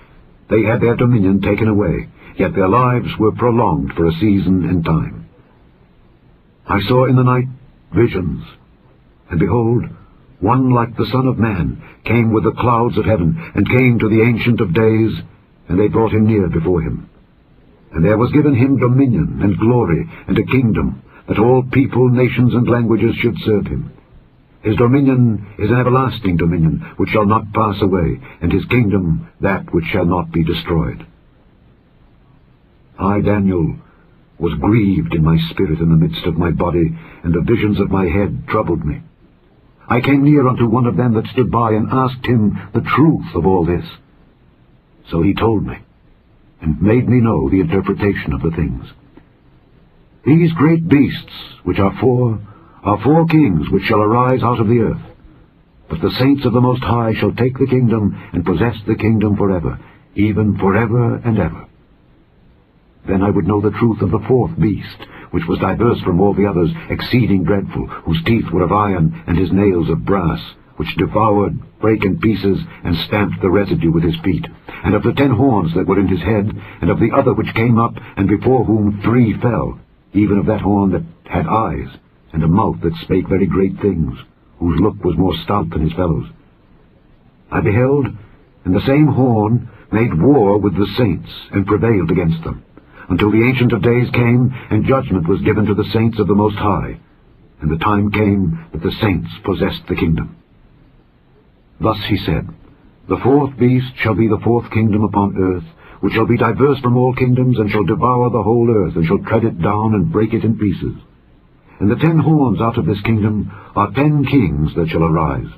they had their dominion taken away, yet their lives were prolonged for a season and time. I saw in the night visions, and behold, one like the Son of Man came with the clouds of heaven, and came to the Ancient of Days, and they brought him near before him. And there was given him dominion and glory and a kingdom, that all people, nations, and languages should serve him. His dominion is an everlasting dominion, which shall not pass away, and his kingdom that which shall not be destroyed. I, Daniel, was grieved in my spirit in the midst of my body, and the visions of my head troubled me. I came near unto one of them that stood by, and asked him the truth of all this. So he told me, and made me know the interpretation of the things. These great beasts, which are 4 kings which shall arise out of the earth. But the saints of the Most High shall take the kingdom, and possess the kingdom forever, even forever and ever. Then I would know the truth of the 4th beast, which was diverse from all the others, exceeding dreadful, whose teeth were of iron, and his nails of brass, which devoured, brake in pieces, and stamped the residue with his feet, and of the 10 horns that were in his head, and of the other which came up, and before whom 3 fell, even of that horn that had eyes, and a mouth that spake very great things, whose look was more stout than his fellows. I beheld, and the same horn made war with the saints, and prevailed against them, until the Ancient of Days came, and judgment was given to the saints of the Most High, and the time came that the saints possessed the kingdom. Thus he said, The 4th beast shall be the 4th kingdom upon earth, which shall be diverse from all kingdoms, and shall devour the whole earth, and shall tread it down, and break it in pieces. And the 10 horns out of this kingdom are 10 kings that shall arise,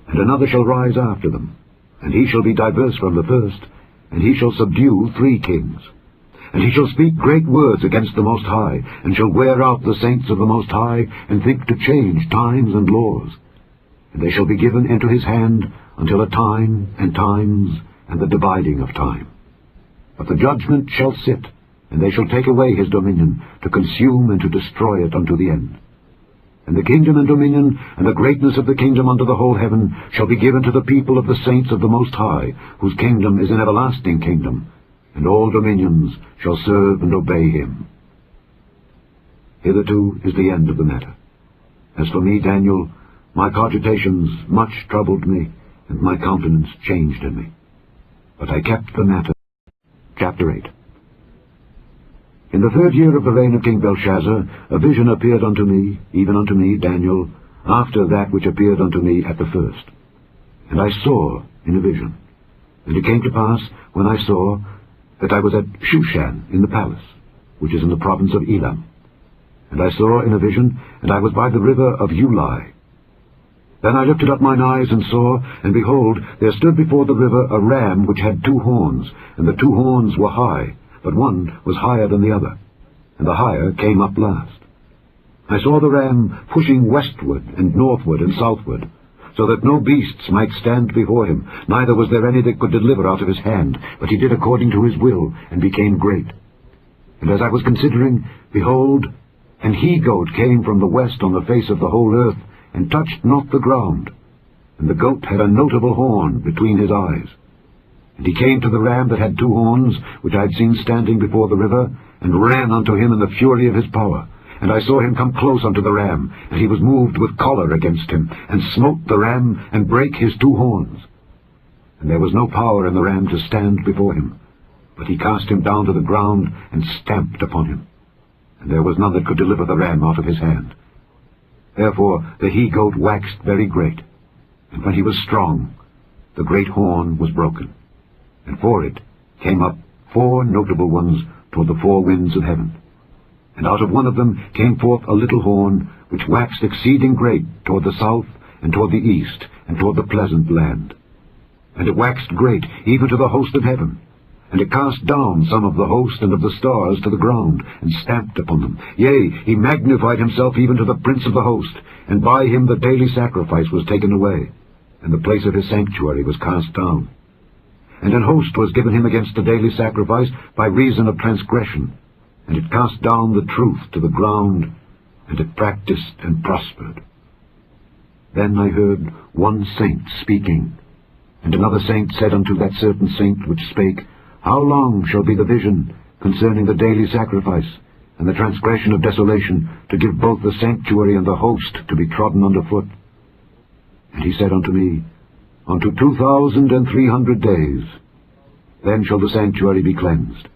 and another shall rise after them, and he shall be diverse from the first, and he shall subdue 3 kings. And he shall speak great words against the Most High, and shall wear out the saints of the Most High, and think to change times and laws. And they shall be given into his hand until a time and times, and the dividing of time. But the judgment shall sit, and they shall take away his dominion, to consume and to destroy it unto the end. And the kingdom and dominion, and the greatness of the kingdom under the whole heaven, shall be given to the people of the saints of the Most High, whose kingdom is an everlasting kingdom, and all dominions shall serve and obey him. Hitherto is the end of the matter. As for me, Daniel, my cogitations much troubled me, and my countenance changed in me. But I kept the matter. Chapter 8. In the 3rd year of the reign of King Belshazzar, a vision appeared unto me, even unto me, Daniel, after that which appeared unto me at the first. And I saw in a vision. And it came to pass, when I saw, that I was at Shushan in the palace, which is in the province of Elam. And I saw in a vision, and I was by the river of Ulai. Then I lifted up mine eyes and saw, and behold, there stood before the river a ram which had 2 horns, and the 2 horns were high, but one was higher than the other, and the higher came up last. I saw the ram pushing westward and northward and southward, so that no beasts might stand before him, neither was there any that could deliver out of his hand, but he did according to his will, and became great. And as I was considering, behold, an he-goat came from the west on the face of the whole earth, and touched not the ground. And the goat had a notable horn between his eyes. And he came to the ram that had 2 horns, which I had seen standing before the river, and ran unto him in the fury of his power. And I saw him come close unto the ram, and he was moved with choler against him, and smote the ram, and brake his 2 horns. and there was no power in the ram to stand before him. But he cast him down to the ground and stamped upon him, and there was none that could deliver the ram out of his hand. Therefore the he-goat waxed very great, and when he was strong, the great horn was broken, and for it came up 4 notable ones toward the 4 winds of heaven. And out of one of them came forth a little horn, which waxed exceeding great toward the south, and toward the east, and toward the pleasant land. And it waxed great even to the host of heaven, and it cast down some of the host and of the stars to the ground, and stamped upon them. Yea, he magnified himself even to the prince of the host, and by him the daily sacrifice was taken away, and the place of his sanctuary was cast down. And an host was given him against the daily sacrifice by reason of transgression, and it cast down the truth to the ground, and it practiced and prospered. Then I heard one saint speaking, and another saint said unto that certain saint which spake, How long shall be the vision concerning the daily sacrifice, and the transgression of desolation, to give both the sanctuary and the host to be trodden under foot? And he said unto me, Unto 2,300 days, then shall the sanctuary be cleansed.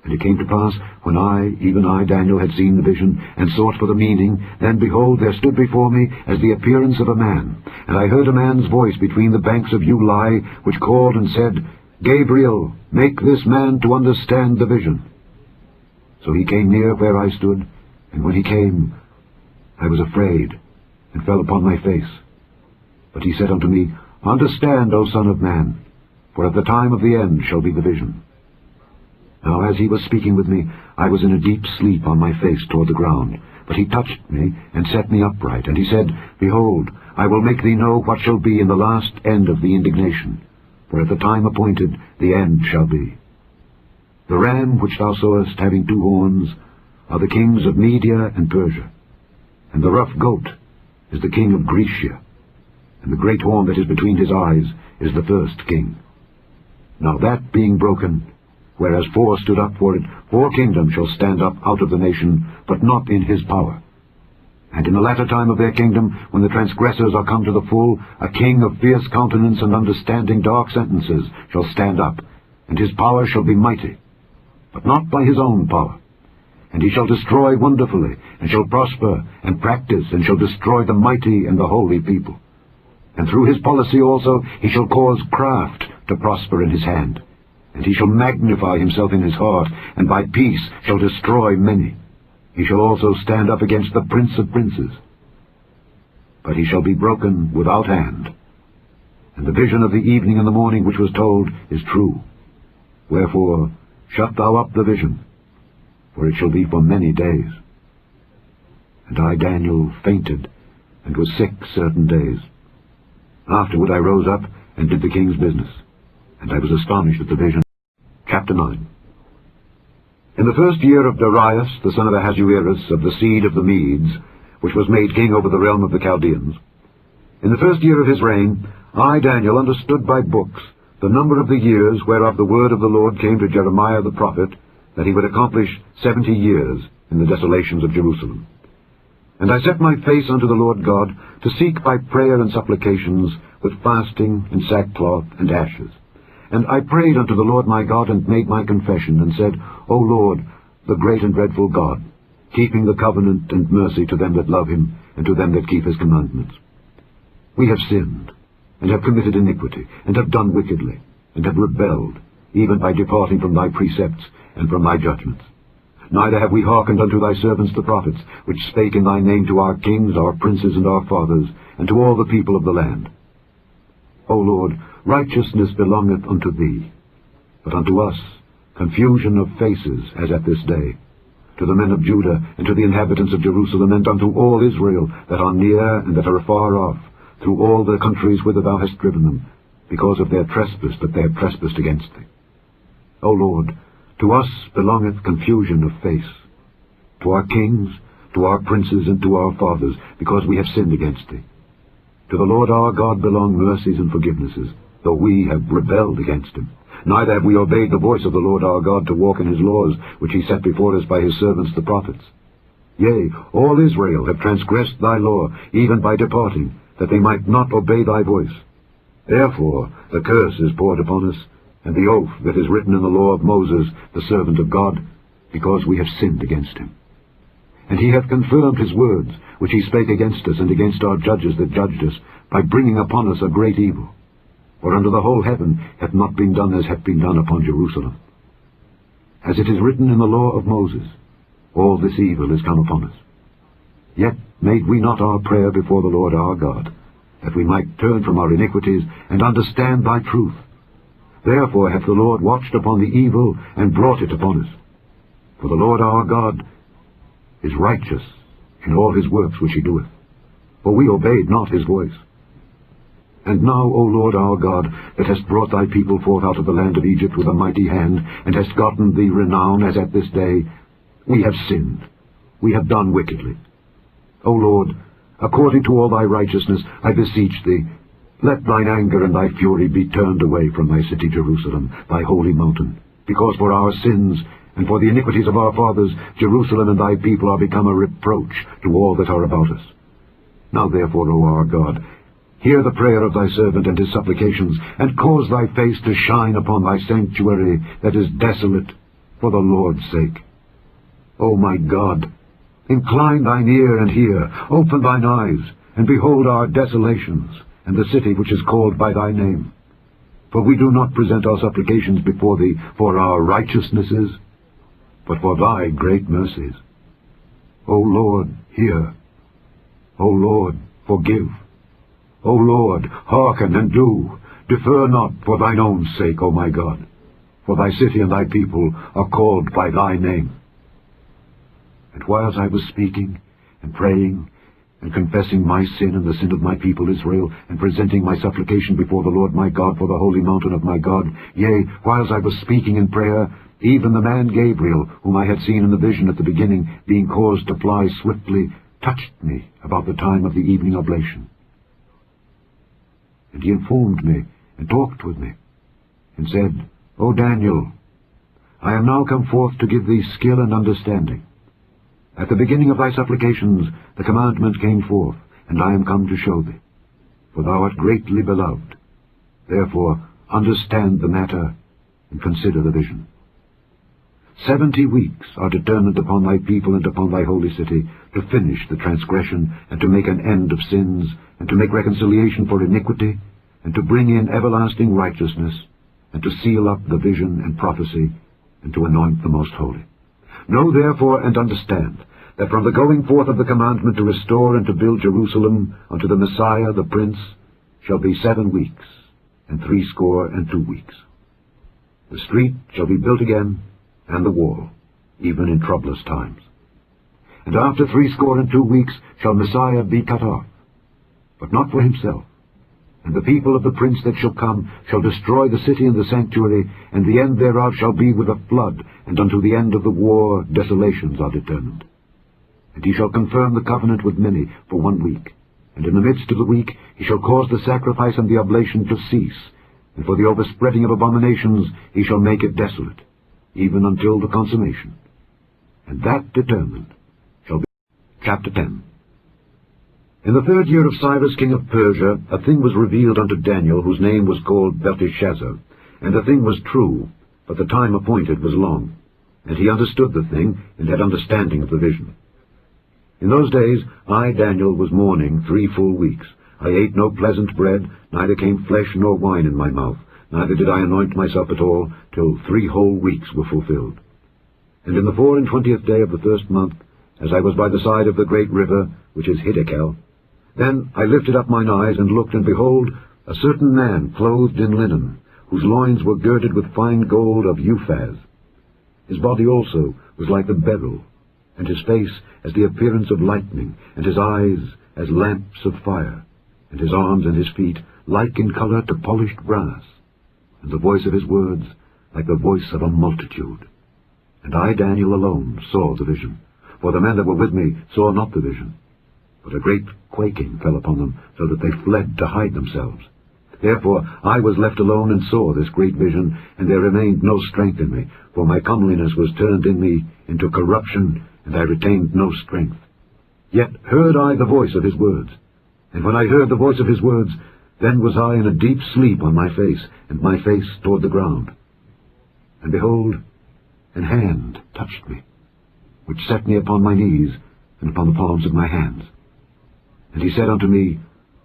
And it came to pass, when even I, Daniel, had seen the vision, and sought for the meaning, then, behold, there stood before me as the appearance of a man. And I heard a man's voice between the banks of Ulai, which called and said, Gabriel, make this man to understand the vision. So he came near where I stood, and when he came, I was afraid, and fell upon my face. But he said unto me, Understand, O Son of Man, for at the time of the end shall be the vision. Now as he was speaking with me, I was in a deep sleep on my face toward the ground. But he touched me, and set me upright. And he said, Behold, I will make thee know what shall be in the last end of the indignation. For at the time appointed the end shall be. The ram which thou sawest having 2 horns are the kings of Media and Persia. And the rough goat is the king of Grecia. And the great horn that is between his eyes is the first king. Now that being broken, whereas 4 stood up for it, 4 kingdoms shall stand up out of the nation, but not in his power. And in the latter time of their kingdom, when the transgressors are come to the full, a king of fierce countenance and understanding dark sentences shall stand up, and his power shall be mighty, but not by his own power. And he shall destroy wonderfully, and shall prosper, and practice, and shall destroy the mighty and the holy people. And through his policy also he shall cause craft to prosper in his hand. And he shall magnify himself in his heart, and by peace shall destroy many. He shall also stand up against the prince of princes. But he shall be broken without hand. And the vision of the evening and the morning which was told is true. Wherefore shut thou up the vision, for it shall be for many days. And I, Daniel, fainted, and was sick certain days. Afterward I rose up, and did the king's business, and I was astonished at the vision. Chapter 9. In the first year of Darius, the son of Ahasuerus, of the seed of the Medes, which was made king over the realm of the Chaldeans, in the first year of his reign, I, Daniel, understood by books the number of the years whereof the word of the Lord came to Jeremiah the prophet, that he would accomplish 70 years in the desolations of Jerusalem. And I set my face unto the Lord God, to seek by prayer and supplications, with fasting and sackcloth and ashes. And I prayed unto the Lord my God, and made my confession, and said, O Lord, the great and dreadful God, keeping the covenant and mercy to them that love him, and to them that keep his commandments. We have sinned, and have committed iniquity, and have done wickedly, and have rebelled, even by departing from thy precepts, and from thy judgments. Neither have we hearkened unto thy servants the prophets, which spake in thy name to our kings, our princes, and our fathers, and to all the people of the land. O Lord, righteousness belongeth unto thee, but unto us confusion of faces, as at this day, to the men of Judah, and to the inhabitants of Jerusalem, and unto all Israel that are near and that are afar off, through all the countries whither thou hast driven them, because of their trespass that they have trespassed against thee. O Lord, to us belongeth confusion of face, to our kings, to our princes, and to our fathers, because we have sinned against thee. To the Lord our God belong mercies and forgivenesses, though we have rebelled against him. Neither have we obeyed the voice of the Lord our God to walk in his laws, which he set before us by his servants the prophets. Yea, all Israel have transgressed thy law, even by departing, that they might not obey thy voice. Therefore the curse is poured upon us, and the oath that is written in the law of Moses, the servant of God, because we have sinned against him. And he hath confirmed his words, which he spake against us and against our judges that judged us, by bringing upon us a great evil. For under the whole heaven hath not been done as hath been done upon Jerusalem. As it is written in the law of Moses, all this evil is come upon us. Yet made we not our prayer before the Lord our God, that we might turn from our iniquities and understand thy truth. Therefore hath the Lord watched upon the evil and brought it upon us. For the Lord our God is righteous in all his works which he doeth, for we obeyed not his voice. And now, O Lord our God, that hast brought thy people forth out of the land of Egypt with a mighty hand, and hast gotten thee renown as at this day, we have sinned, we have done wickedly. O Lord, according to all thy righteousness, I beseech thee, let thine anger and thy fury be turned away from thy city Jerusalem, thy holy mountain, because for our sins and for the iniquities of our fathers, Jerusalem and thy people are become a reproach to all that are about us. Now therefore, O our God, hear the prayer of thy servant and his supplications, and cause thy face to shine upon thy sanctuary that is desolate, for the Lord's sake. O my God, incline thine ear and hear, open thine eyes, and behold our desolations, and the city which is called by thy name. For we do not present our supplications before thee for our righteousnesses, but for thy great mercies. O Lord, hear. O Lord, forgive. O Lord, hearken and do. Defer not for thine own sake, O my God. For thy city and thy people are called by thy name. And whilst I was speaking and praying and confessing my sin and the sin of my people Israel, and presenting my supplication before the Lord my God for the holy mountain of my God, yea, whilst I was speaking in prayer, even the man Gabriel, whom I had seen in the vision at the beginning, being caused to fly swiftly, touched me about the time of the evening oblation. And he informed me, and talked with me, and said, O Daniel, I am now come forth to give thee skill and understanding. At the beginning of thy supplications the commandment came forth, and I am come to show thee. For thou art greatly beloved. Therefore understand the matter, and consider the vision. 70 weeks are determined upon thy people and upon thy holy city, to finish the transgression, and to make an end of sins, and to make reconciliation for iniquity, and to bring in everlasting righteousness, and to seal up the vision and prophecy, and to anoint the most holy. Know therefore and understand, that from the going forth of the commandment to restore and to build Jerusalem unto the Messiah the Prince shall be 7 weeks, and 62 weeks. The street shall be built again, and the wall, even in troublous times. And after 62 weeks shall Messiah be cut off, but not for himself. And the people of the prince that shall come shall destroy the city and the sanctuary, and the end thereof shall be with a flood, and unto the end of the war desolations are determined. And he shall confirm the covenant with many for 1 week, and in the midst of the week he shall cause the sacrifice and the oblation to cease, and for the overspreading of abominations he shall make it desolate, even until the consummation. And that determined shall be. Chapter 10. In the 3rd year of Cyrus king of Persia, a thing was revealed unto Daniel, whose name was called Belteshazzar. And the thing was true, but the time appointed was long. And he understood the thing, and had understanding of the vision. In those days I, Daniel, was mourning 3 full weeks. I ate no pleasant bread, neither came flesh nor wine in my mouth, neither did I anoint myself at all, till 3 whole weeks were fulfilled. And in the 24th day of the 1st month, as I was by the side of the great river, which is Hiddekel, then I lifted up mine eyes, and looked, and behold, a certain man clothed in linen, whose loins were girded with fine gold of Uphaz. His body also was like the beryl, and his face as the appearance of lightning, and his eyes as lamps of fire, and his arms and his feet like in colour to polished brass, and the voice of his words like the voice of a multitude. And I, Daniel, alone saw the vision, for the men that were with me saw not the vision. But a great quaking fell upon them, so that they fled to hide themselves. Therefore I was left alone, and saw this great vision, and there remained no strength in me, for my comeliness was turned in me into corruption, and I retained no strength. Yet heard I the voice of his words. And when I heard the voice of his words, Then was I in a deep sleep on my face, and my face toward the ground. And behold, an hand touched me, which set me upon my knees, and upon the palms of my hands. And he said unto me,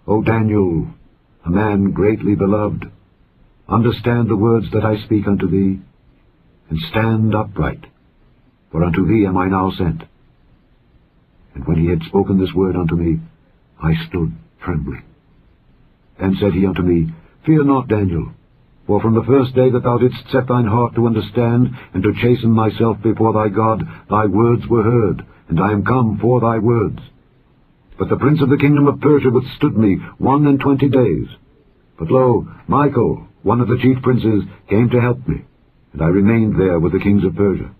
O Daniel, a man greatly beloved, understand the words that I speak unto thee, and stand upright, for unto thee am I now sent. And when he had spoken this word unto me, I stood trembling. Then said he unto me, Fear not, Daniel, for from the first day that thou didst set thine heart to understand, and to chasten thyself before thy God, thy words were heard, and I am come for thy words. But the prince of the kingdom of Persia withstood me 21 days. But lo, Michael, one of the chief princes, came to help me, and I remained there with the kings of Persia.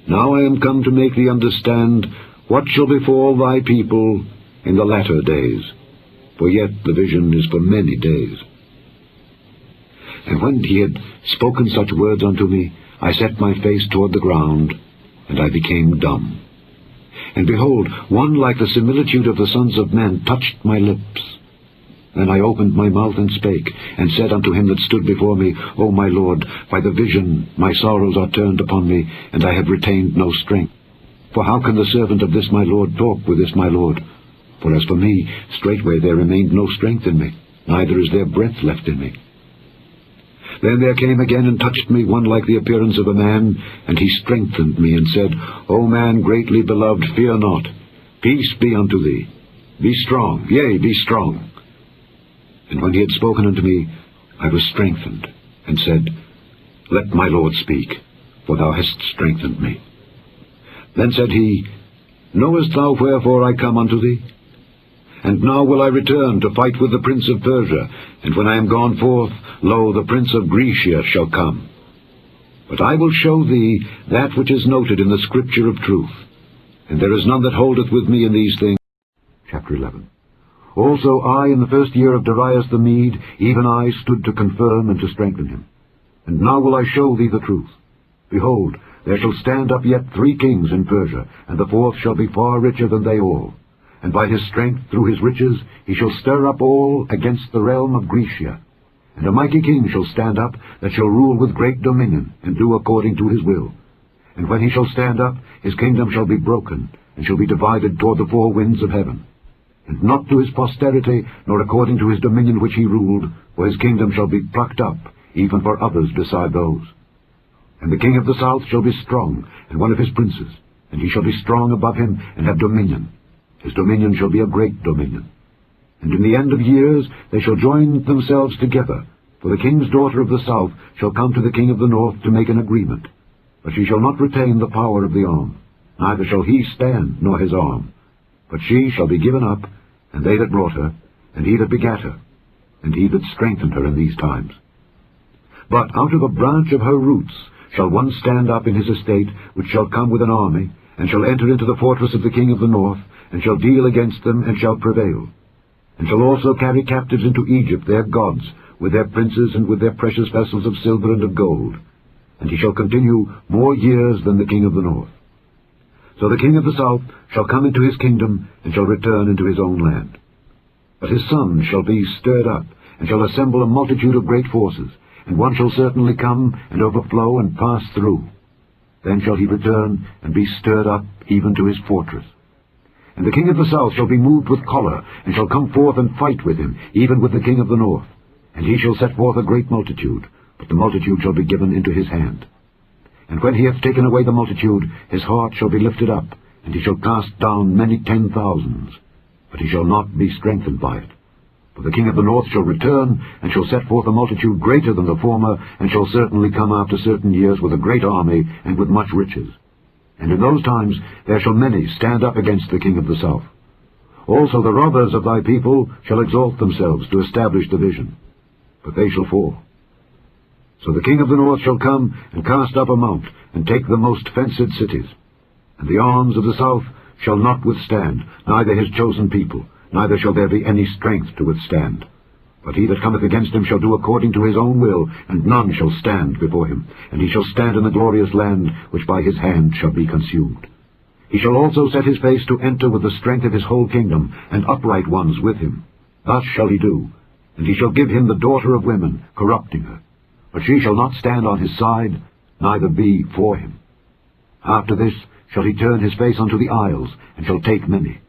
Now I am come to make thee understand what shall befall thy people in the latter days, for yet the vision is for many days. And when he had spoken such words unto me, I set my face toward the ground, and I became dumb. And behold, one like the similitude of the sons of men touched my lips. Then I opened my mouth and spake, and said unto him that stood before me, O my Lord, by the vision my sorrows are turned upon me, and I have retained no strength. For how can the servant of this my Lord talk with this my Lord? For as for me, straightway there remained no strength in me, neither is there breath left in me. Then there came again and touched me one like the appearance of a man, and he strengthened me, and said, O man greatly beloved, fear not. Peace be unto thee. Be strong, yea, be strong. And when he had spoken unto me, I was strengthened, and said, Let my Lord speak, for thou hast strengthened me. Then said he, Knowest thou wherefore I come unto thee? And now will I return to fight with the prince of Persia, and when I am gone forth, lo, the prince of Grecia shall come. But I will show thee that which is noted in the scripture of truth, and there is none that holdeth with me in these things. Chapter 11. Also I, in the first year of Darius the Mede, even I stood to confirm and to strengthen him. And now will I show thee the truth. Behold, there shall stand up yet 3 kings in Persia, and the 4th shall be far richer than they all. And by his strength, through his riches, he shall stir up all against the realm of Grecia. And a mighty king shall stand up, that shall rule with great dominion, and do according to his will. And when he shall stand up, his kingdom shall be broken, and shall be divided toward the 4 winds of heaven. And not to his posterity, nor according to his dominion which he ruled, for his kingdom shall be plucked up, even for others beside those. And the king of the south shall be strong, and one of his princes, and he shall be strong above him, and have dominion. His dominion shall be a great dominion. And in the end of years they shall join themselves together, for the king's daughter of the south shall come to the king of the north to make an agreement. But she shall not retain the power of the arm, neither shall he stand, nor his arm. But she shall be given up, and they that brought her, and he that begat her, and he that strengthened her in these times. But out of a branch of her roots shall one stand up in his estate, which shall come with an army, and shall enter into the fortress of the king of the north, and shall deal against them, and shall prevail. And shall also carry captives into Egypt their gods, with their princes, and with their precious vessels of silver and of gold. And he shall continue more years than the king of the north. So the king of the south shall come into his kingdom, and shall return into his own land. But his son shall be stirred up, and shall assemble a multitude of great forces, and one shall certainly come, and overflow, and pass through. Then shall he return, and be stirred up, even to his fortress. And the king of the south shall be moved with choler, and shall come forth and fight with him, even with the king of the north. And he shall set forth a great multitude, but the multitude shall be given into his hand. And when he hath taken away the multitude, his heart shall be lifted up, and he shall cast down many 10,000s, but he shall not be strengthened by it. For the king of the north shall return, and shall set forth a multitude greater than the former, and shall certainly come after certain years with a great army, and with much riches. And in those times there shall many stand up against the king of the south. Also the robbers of thy people shall exalt themselves to establish the vision, but they shall fall. So the king of the north shall come, and cast up a mount, and take the most fenced cities. And the arms of the south shall not withstand, neither his chosen people, neither shall there be any strength to withstand. But he that cometh against him shall do according to his own will, and none shall stand before him. And he shall stand in the glorious land, which by his hand shall be consumed. He shall also set his face to enter with the strength of his whole kingdom, and upright ones with him. Thus shall he do, And he shall give him the daughter of women, corrupting her. But she shall not stand on his side, neither be for him. After this shall he turn his face unto the isles, and shall take many.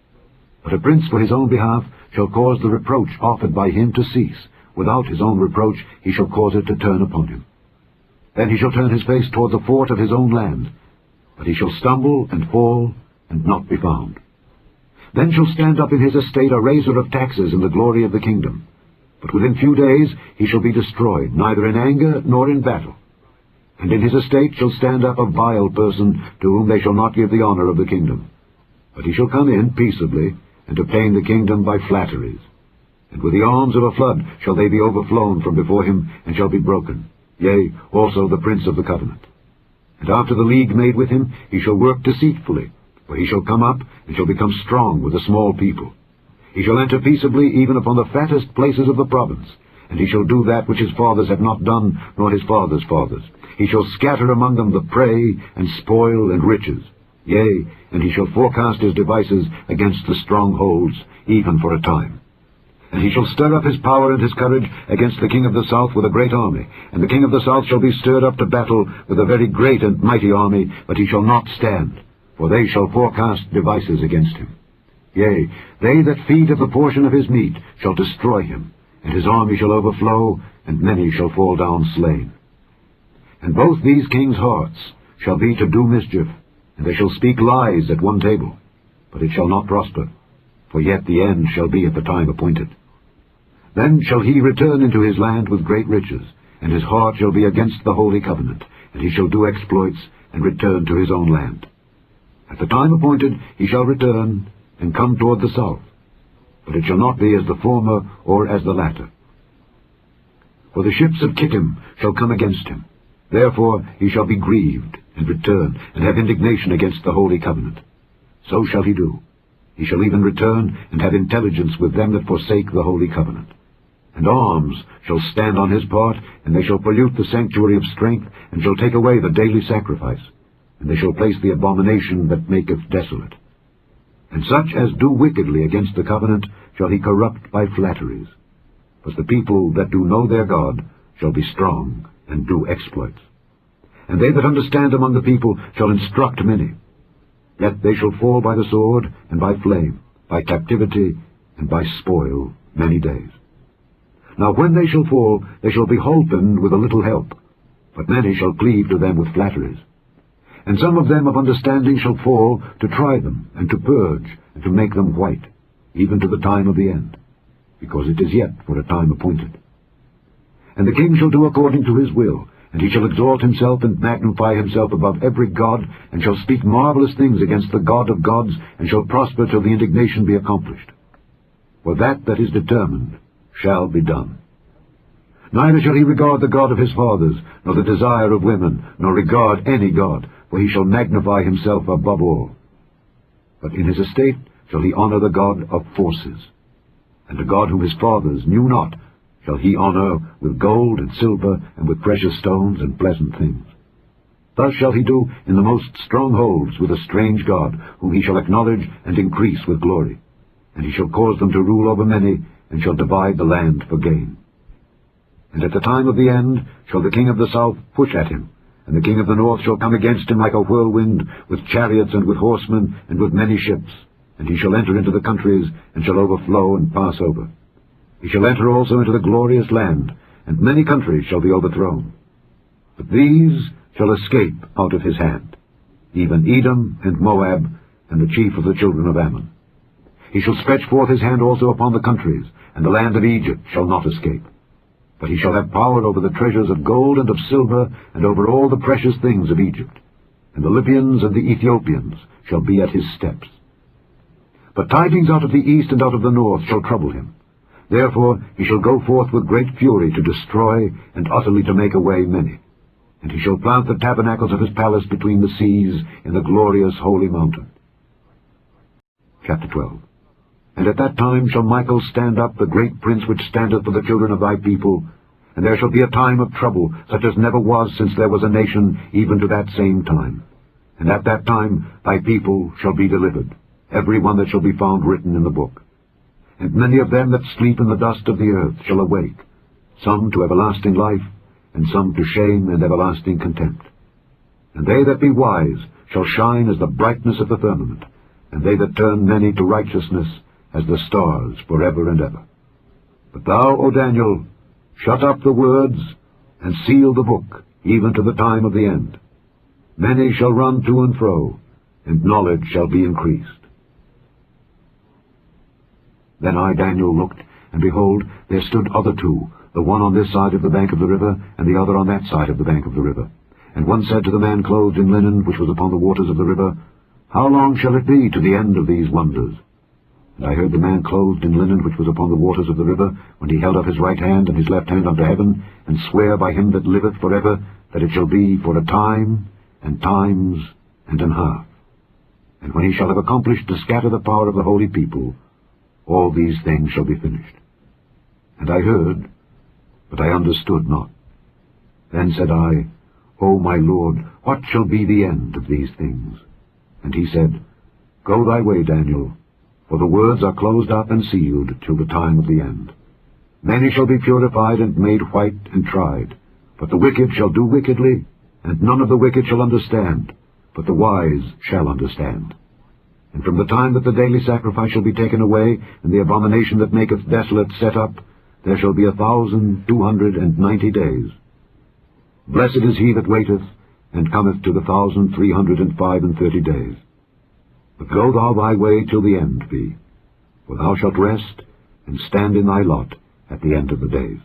But a prince for his own behalf shall cause the reproach offered by him to cease. Without his own reproach he shall cause it to turn upon him. Then he shall turn his face toward the fort of his own land. But he shall stumble and fall, and not be found. Then shall stand up in his estate a raiser of taxes in the glory of the kingdom. But within few days he shall be destroyed, neither in anger nor in battle. And in his estate shall stand up a vile person, to whom they shall not give the honor of the kingdom. But he shall come in peaceably, and obtain the kingdom by flatteries. And with the arms of a flood shall they be overflown from before him, and shall be broken, yea, also the prince of the covenant. And after the league made with him, he shall work deceitfully, for he shall come up, and shall become strong with a small people. He shall enter peaceably even upon the fattest places of the province, and he shall do that which his fathers have not done, nor his fathers' fathers. He shall scatter among them the prey, and spoil, and riches. Yea, and he shall forecast his devices against the strongholds, even for a time. And he shall stir up his power and his courage against the king of the south with a great army. And the king of the south shall be stirred up to battle with a very great and mighty army, but he shall not stand, for they shall forecast devices against him. Yea, they that feed of the portion of his meat shall destroy him, and his army shall overflow, and many shall fall down slain. And both these kings' hearts shall be to do mischief, and they shall speak lies at one table, but it shall not prosper, for yet the end shall be at the time appointed. Then shall he return into his land with great riches, and his heart shall be against the holy covenant, and he shall do exploits, and return to his own land. At the time appointed he shall return, and come toward the south, but it shall not be as the former or as the latter. For the ships of Kittim shall come against him. Therefore he shall be grieved, and return, and have indignation against the holy covenant. So shall he do. He shall even return, and have intelligence with them that forsake the holy covenant. And arms shall stand on his part, and they shall pollute the sanctuary of strength, and shall take away the daily sacrifice, and they shall place the abomination that maketh desolate. And such as do wickedly against the covenant shall he corrupt by flatteries. But the people that do know their God shall be strong, and do exploits. And they that understand among the people shall instruct many. Yet they shall fall by the sword, and by flame, by captivity, and by spoil many days. Now when they shall fall, they shall be holpen with a little help, but many shall cleave to them with flatteries. And some of them of understanding shall fall, to try them, and to purge, and to make them white, even to the time of the end, because it is yet for a time appointed. And the king shall do according to his will, and he shall exalt himself and magnify himself above every god, and shall speak marvelous things against the God of gods, and shall prosper till the indignation be accomplished. For that is determined shall be done. Neither shall he regard the God of his fathers, nor the desire of women, nor regard any god, for he shall magnify himself above all. But in his estate shall he honor the God of forces, and the God whom his fathers knew not shall he honor with gold and silver, and with precious stones and pleasant things. Thus shall he do in the most strongholds with a strange God, whom he shall acknowledge and increase with glory. And he shall cause them to rule over many, and shall divide the land for gain. And at the time of the end shall the king of the south push at him, and the king of the north shall come against him like a whirlwind, with chariots and with horsemen, and with many ships. And he shall enter into the countries, and shall overflow and pass over. He shall enter also into the glorious land, and many countries shall be overthrown. But these shall escape out of his hand, even Edom and Moab, and the chief of the children of Ammon. He shall stretch forth his hand also upon the countries, and the land of Egypt shall not escape. But he shall have power over the treasures of gold and of silver, and over all the precious things of Egypt. And the Libyans and the Ethiopians shall be at his steps. But tidings out of the east and out of the north shall trouble him. Therefore he shall go forth with great fury to destroy, and utterly to make away many. And he shall plant the tabernacles of his palace between the seas, in the glorious holy mountain. Chapter 12. And at that time shall Michael stand up, the great prince which standeth for the children of thy people. And there shall be a time of trouble, such as never was since there was a nation, even to that same time. And at that time thy people shall be delivered, every one that shall be found written in the book. And many of them that sleep in the dust of the earth shall awake, some to everlasting life, and some to shame and everlasting contempt. And they that be wise shall shine as the brightness of the firmament, and they that turn many to righteousness as the stars forever and ever. But thou, O Daniel, shut up the words, and seal the book, even to the time of the end. Many shall run to and fro, and knowledge shall be increased. Then I, Daniel, looked, and behold, there stood other two, the one on this side of the bank of the river, and the other on that side of the bank of the river. And one said to the man clothed in linen, which was upon the waters of the river, How long shall it be to the end of these wonders? And I heard the man clothed in linen, which was upon the waters of the river, when he held up his right hand and his left hand unto heaven, and swear by him that liveth for ever, that it shall be for a time, and times, and an half. And when he shall have accomplished to scatter the power of the holy people, all these things shall be finished. And I heard, but I understood not. Then said I, O my Lord, what shall be the end of these things? And he said, Go thy way, Daniel, for the words are closed up and sealed till the time of the end. Many shall be purified and made white and tried, but the wicked shall do wickedly, and none of the wicked shall understand, but the wise shall understand. And from the time that the daily sacrifice shall be taken away, and the abomination that maketh desolate set up, there shall be 1,290 days. Blessed is he that waiteth, and cometh to the 1,335 days. But go thou thy way till the end be, for thou shalt rest, and stand in thy lot at the end of the days.